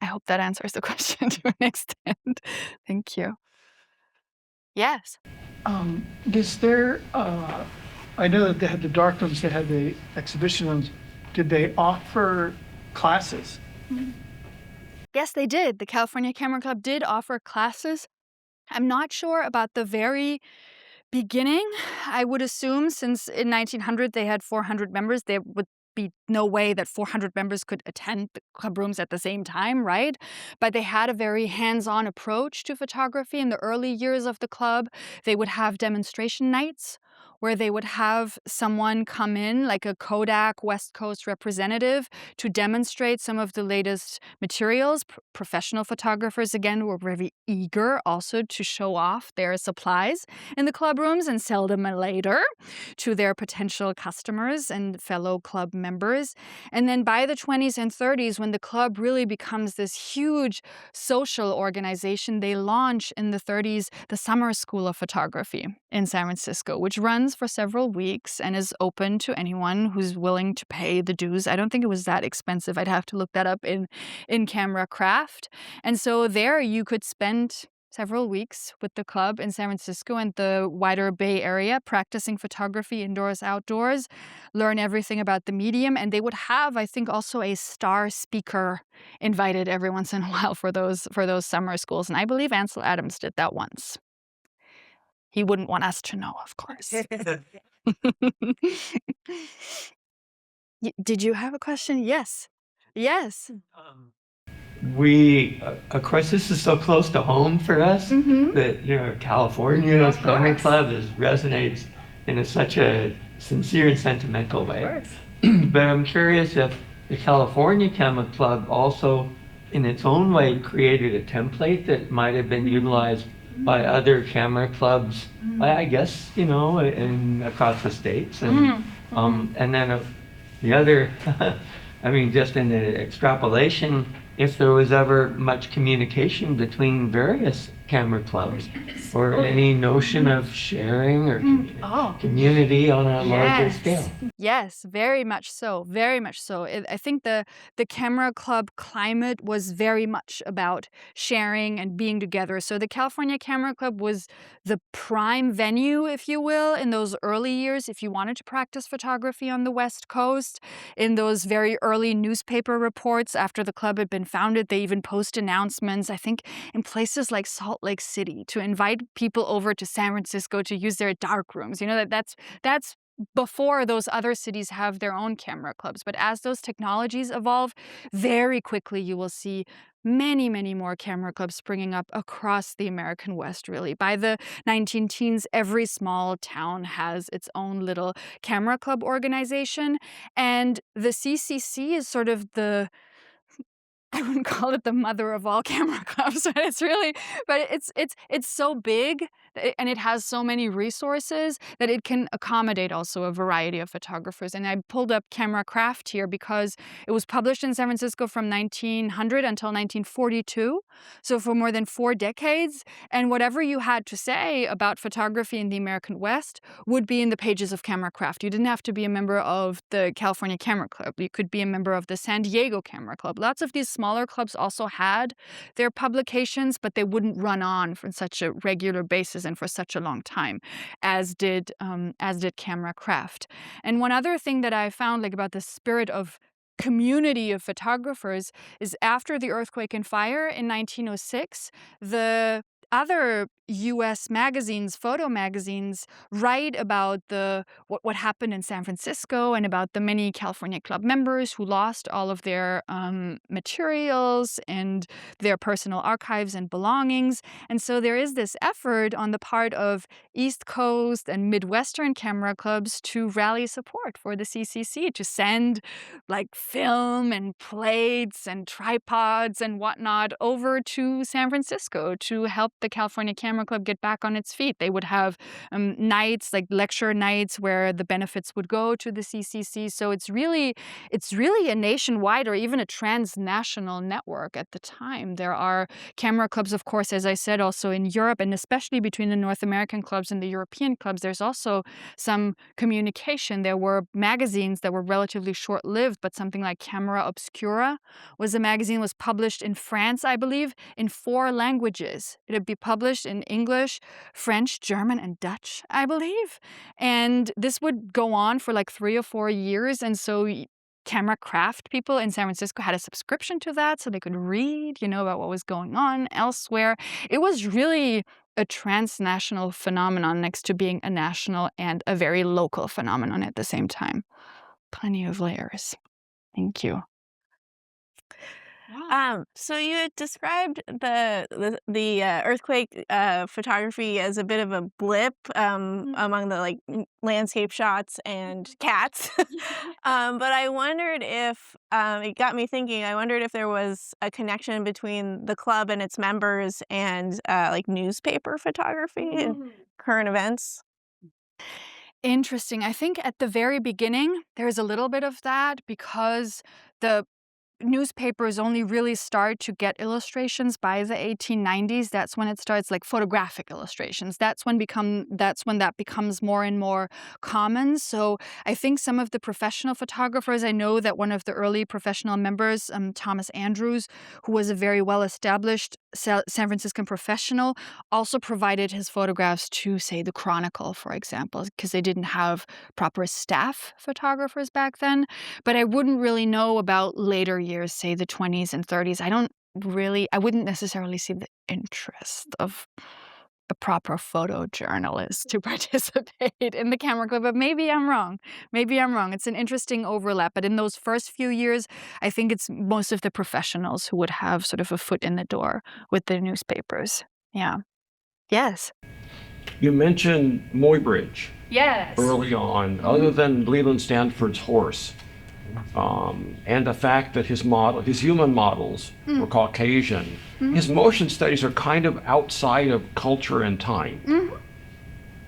I hope that answers the question to an extent. Thank you. Yes. Is there, I know that they had the dark rooms, they had the exhibition rooms. Did they offer classes? Yes, they did. The California Camera Club did offer classes. I'm not sure about the very beginning. I would assume since in 1900 they had 400 members, there would be no way that 400 members could attend the club rooms at the same time, right? But they had a very hands-on approach to photography in the early years of the club. They would have demonstration nights where they would have someone come in, like a Kodak West Coast representative, to demonstrate some of the latest materials. Professional photographers, again, were very eager also to show off their supplies in the club rooms and sell them later to their potential customers and fellow club members. And then by the 20s and 30s, when the club really becomes this huge social organization, they launch in the 30s the Summer School of Photography in San Francisco, which runs for several weeks and is open to anyone who's willing to pay the dues. I don't think it was that expensive. I'd have to look that up in Camera Craft. And so there you could spend several weeks with the club in San Francisco and the wider Bay Area, practicing photography indoors, outdoors, learn everything about the medium. And they would have, I think, also a star speaker invited every once in a while for those summer schools. And I believe Ansel Adams did that once. He wouldn't want us to know, of course. Did you have a question? Yes. Yes. We, of course, this is so close to home for us that, California Camera Club resonates in such a sincere and sentimental way. But I'm curious if the California Camera Club also, in its own way, created a template that might have been utilized by other camera clubs, I guess, across the states. And then the other, just in the extrapolation, if there was ever much communication between various camera clubs, or any notion of sharing or community on a larger scale? Yes, very much so. Very much so. I think the camera club climate was very much about sharing and being together. So the California Camera Club was the prime venue, if you will, in those early years if you wanted to practice photography on the West Coast. In those very early newspaper reports after the club had been founded, they even post announcements, I think, in places like Salt Lake City to invite people over to San Francisco to use their dark rooms. You know, that's before those other cities have their own camera clubs. But as those technologies evolve, very quickly you will see many, many more camera clubs springing up across the American West, really. By the 19 teens, every small town has its own little camera club organization. And the CCC is sort of I wouldn't call it the mother of all camera clubs, but it's so big and it has so many resources that it can accommodate also a variety of photographers. And I pulled up Camera Craft here because it was published in San Francisco from 1900 until 1942, so for more than 4 decades. And whatever you had to say about photography in the American West would be in the pages of Camera Craft. You didn't have to be a member of the California Camera Club. You could be a member of the San Diego Camera Club. Lots of these smaller clubs also had their publications, but they wouldn't run on for such a regular basis and for such a long time as did Camera Craft. And one other thing that I found, like, about the spirit of community of photographers is after the earthquake and fire in 1906, the other U.S. magazines, photo magazines, write about what happened in San Francisco and about the many California Club members who lost all of their materials and their personal archives and belongings. And so there is this effort on the part of East Coast and Midwestern camera clubs to rally support for the CCC, to send like film and plates and tripods and whatnot over to San Francisco to help the California Camera Club get back on its feet. They would have nights, like lecture nights, where the benefits would go to the CCC. So it's really a nationwide or even a transnational network at the time. There are camera clubs, of course, as I said, also in Europe, and especially between the North American clubs and the European clubs, there's also some communication. There were magazines that were relatively short-lived, but something like Camera Obscura was a magazine, was published in France, I believe, in 4 languages. It would be published in English, French, German, and Dutch, I believe. And this would go on for like 3 or 4 years. And so camera craft people in San Francisco had a subscription to that so they could read, about what was going on elsewhere. It was really a transnational phenomenon next to being a national and a very local phenomenon at the same time. Plenty of layers. Thank you. So you had described the earthquake photography as a bit of a blip among the landscape shots and cats. But I wondered if it got me thinking. I wondered if there was a connection between the club and its members and newspaper photography and current events. Interesting. I think at the very beginning, there's a little bit of that because the newspapers only really start to get illustrations by the 1890s. That's when it starts, like photographic illustrations. That's when that becomes more and more common. So I think some of the professional photographers, I know that one of the early professional members, Thomas Andrews, who was a very well-established San Franciscan professional, also provided his photographs to, say, the Chronicle, for example, because they didn't have proper staff photographers back then. But I wouldn't really know about later years, say the 20s and 30s. I wouldn't necessarily see the interest of the proper photojournalist to participate in the camera club, but maybe I'm wrong. It's an interesting overlap. But in those first few years, I think it's most of the professionals who would have sort of a foot in the door with the newspapers. Yeah. Yes. You mentioned Muybridge Yes. early on, other than Leland Stanford's horse, and the fact that his human models were Caucasian. His motion studies are kind of outside of culture and time.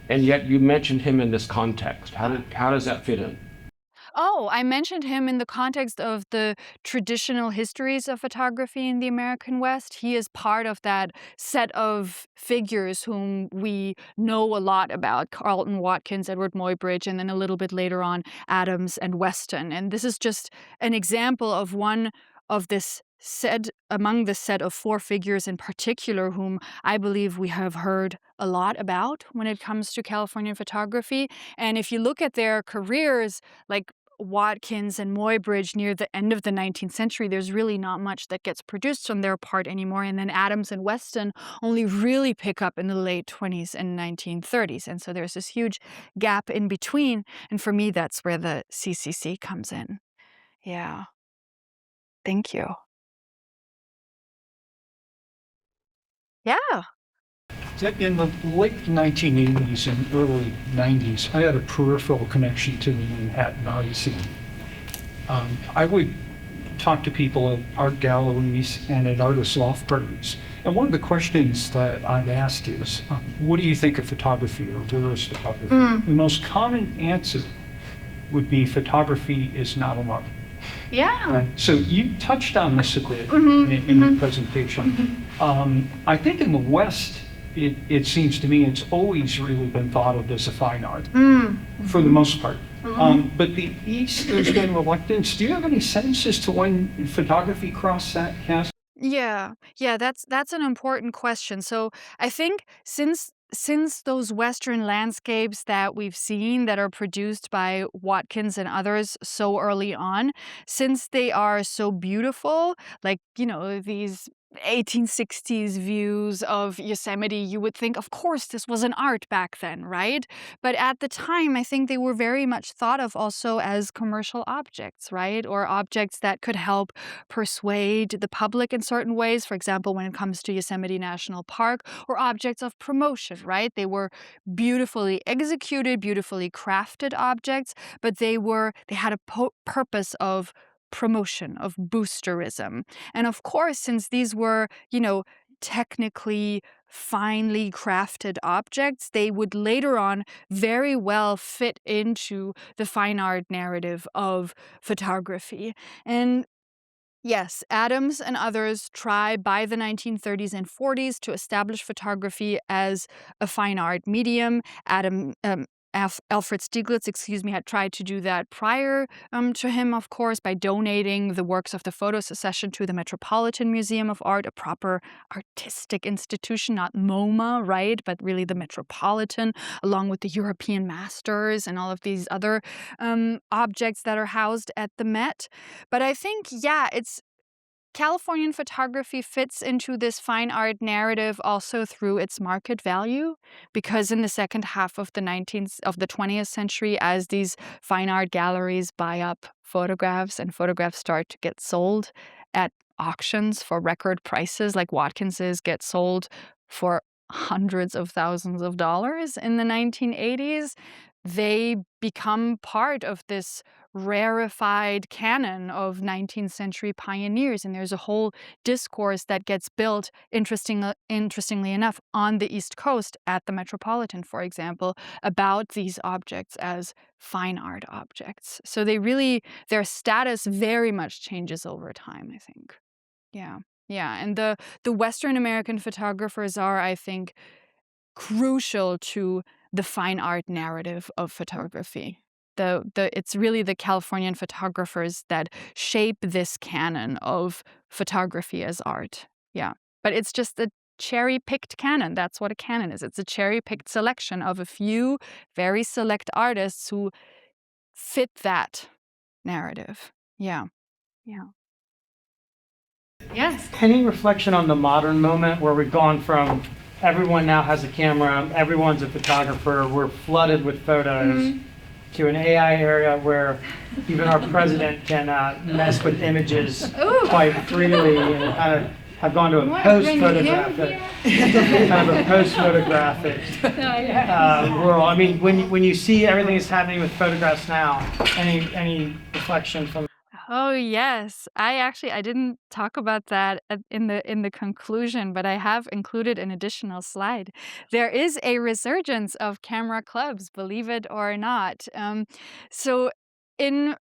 And yet you mentioned him in this context. How does that fit in? Oh, I mentioned him in the context of the traditional histories of photography in the American West. He is part of that set of figures whom we know a lot about: Carlton, Watkins, Edward Muybridge, and then a little bit later on, Adams and Weston. And this is just an example of one of this set among the set of four figures in particular whom I believe we have heard a lot about when it comes to Californian photography. And if you look at their careers, like Watkins and Muybridge near the end of the 19th century, there's really not much that gets produced on their part anymore. And then Adams and Weston only really pick up in the late 20s and 1930s. And so there's this huge gap in between. And for me, that's where the CCC comes in. Yeah. Thank you. Yeah. In the late 1980s and early 90s, I had a peripheral connection to the Manhattan art scene. I would talk to people at art galleries and at artist loft parties. And one of the questions that I'd asked is, what do you think of photography or tourist photography? The most common answer would be photography is not an art. Yeah. So you touched on this a bit in the presentation. I think in the West, it seems to me it's always really been thought of as a fine art, for the most part. But the East, there's been reluctance. Do you have any sense as to when photography crossed that chasm? Yeah, that's an important question. So I think since those Western landscapes that we've seen that are produced by Watkins and others so early on, since they are so beautiful, like, these 1860s views of Yosemite, you would think, of course, this was an art back then, right? But at the time, I think they were very much thought of also as commercial objects, right? Or objects that could help persuade the public in certain ways. For example, when it comes to Yosemite National Park, or objects of promotion, right? They were beautifully executed, beautifully crafted objects, but they had a purpose of promotion, of boosterism. And of course, since these were, technically finely crafted objects, they would later on very well fit into the fine art narrative of photography. And yes, Adams and others try by the 1930s and 40s to establish photography as a fine art medium. Alfred Stieglitz, had tried to do that prior to him, of course, by donating the works of the photo secession to the Metropolitan Museum of Art, a proper artistic institution, not MoMA, right, but really the Metropolitan, along with the European masters and all of these other objects that are housed at the Met. But I think, it's Californian photography fits into this fine art narrative also through its market value, because in the second half of the 20th century, as these fine art galleries buy up photographs and photographs start to get sold at auctions for record prices, like Watkins's get sold for hundreds of thousands of dollars in the 1980s, they become part of this rarefied canon of 19th century pioneers. And there's a whole discourse that gets built, interestingly enough, on the East Coast at the Metropolitan, for example, about these objects as fine art objects. So their status very much changes over time, I think. Yeah. Yeah. And the Western American photographers are, I think, crucial to the fine art narrative of photography. It's really the Californian photographers that shape this canon of photography as art. Yeah. But it's just a cherry-picked canon. That's what a canon is. It's a cherry-picked selection of a few very select artists who fit that narrative. Yeah. Yeah. Yes. Any reflection on the modern moment where we've gone from everyone now has a camera, everyone's a photographer, we're flooded with photos, to an AI area where even our president can mess with images quite freely and kind of have gone to a post-photographic, world. I mean, when you see everything that's happening with photographs now, any reflection from? Oh yes, I didn't talk about that in the conclusion, but I have included an additional slide. There is a resurgence of camera clubs, believe it or not. So in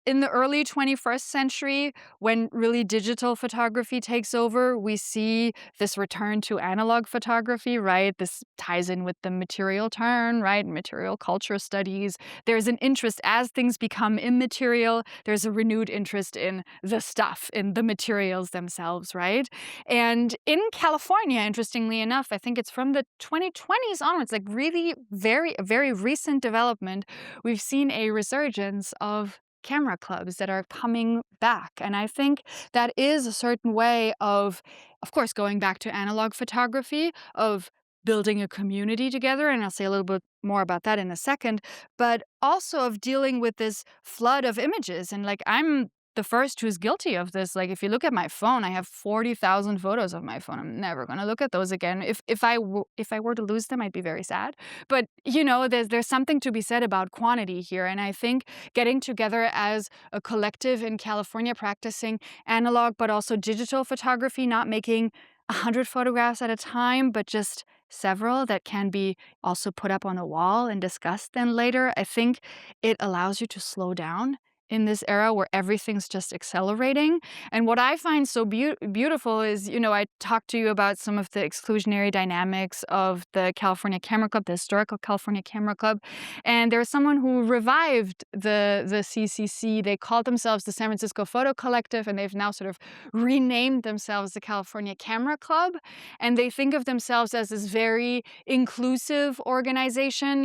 the early 21st century, when really digital photography takes over, we see this return to analog photography, right? This ties in with the material turn, right? Material culture studies. There's an interest as things become immaterial, there's a renewed interest in the stuff, in the materials themselves, right? And in California, interestingly enough, I think it's from the 2020s onwards, like really very recent development, we've seen a resurgence of camera clubs that are coming back. And I think that is a certain way of course, going back to analog photography, of building a community together. And I'll say a little bit more about that in a second, but also of dealing with this flood of images. And like, I'm the first who's guilty of this. Like, if you look at my phone, I have 40,000 photos of my phone. I'm never going to look at those again. If I were to lose them, I'd be very sad. But there's something to be said about quantity here, and I think getting together as a collective in California, practicing analog but also digital photography, not making 100 photographs at a time, but just several that can be also put up on a wall and discussed then later. I think it allows you to slow down in this era where everything's just accelerating. And what I find so beautiful is, I talked to you about some of the exclusionary dynamics of the California Camera Club, the historical California Camera Club. And there's someone who revived the CCC. They called themselves the San Francisco Photo Collective, and they've now sort of renamed themselves the California Camera Club. And they think of themselves as this very inclusive organization,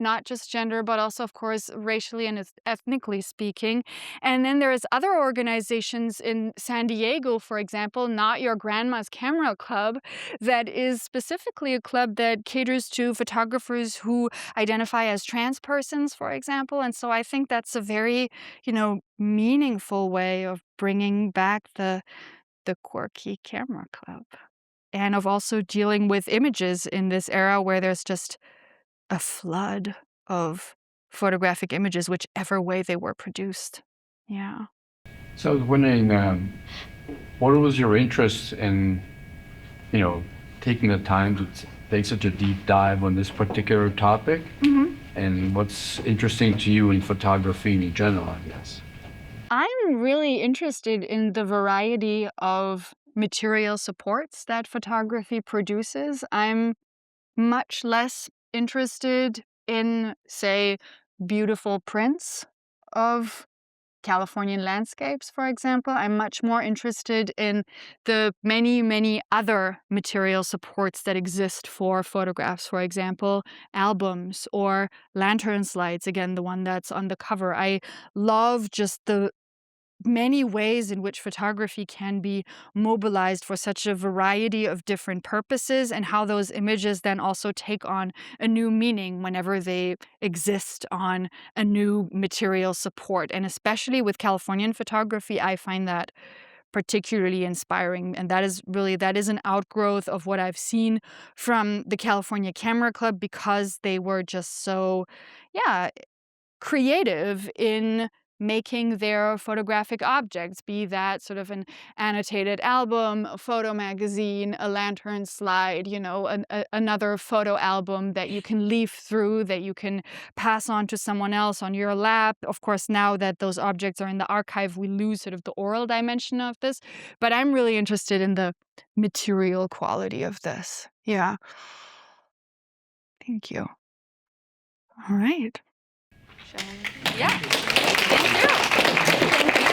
not just gender, but also, of course, racially and ethnically speaking. And then there's other organizations in San Diego, for example, Not Your Grandma's Camera Club, that is specifically a club that caters to photographers who identify as trans persons, for example. And so I think that's a very, meaningful way of bringing back the quirky camera club, and of also dealing with images in this era where there's just a flood of photographic images, whichever way they were produced. Yeah. So I was wondering, what was your interest in, taking the time to take such a deep dive on this particular topic? Mm-hmm. And what's interesting to you in photography in general, I guess? I'm really interested in the variety of material supports that photography produces. I'm much less interested in, say, beautiful prints of Californian landscapes, for example. I'm much more interested in the many other material supports that exist for photographs, for example, albums or lantern slides, again, the one that's on the cover. I love just the many ways in which photography can be mobilized for such a variety of different purposes, and how those images then also take on a new meaning whenever they exist on a new material support. And especially with Californian photography, I find that particularly inspiring. And that is an outgrowth of what I've seen from the California Camera Club, because they were just so, creative in making their photographic objects, be that sort of an annotated album, a photo magazine, a lantern slide, another photo album that you can leaf through, that you can pass on to someone else on your lap. Of course, now that those objects are in the archive, we lose sort of the oral dimension of this. But I'm really interested in the material quality of this. Yeah. Thank you. All right. Yeah. Thank you.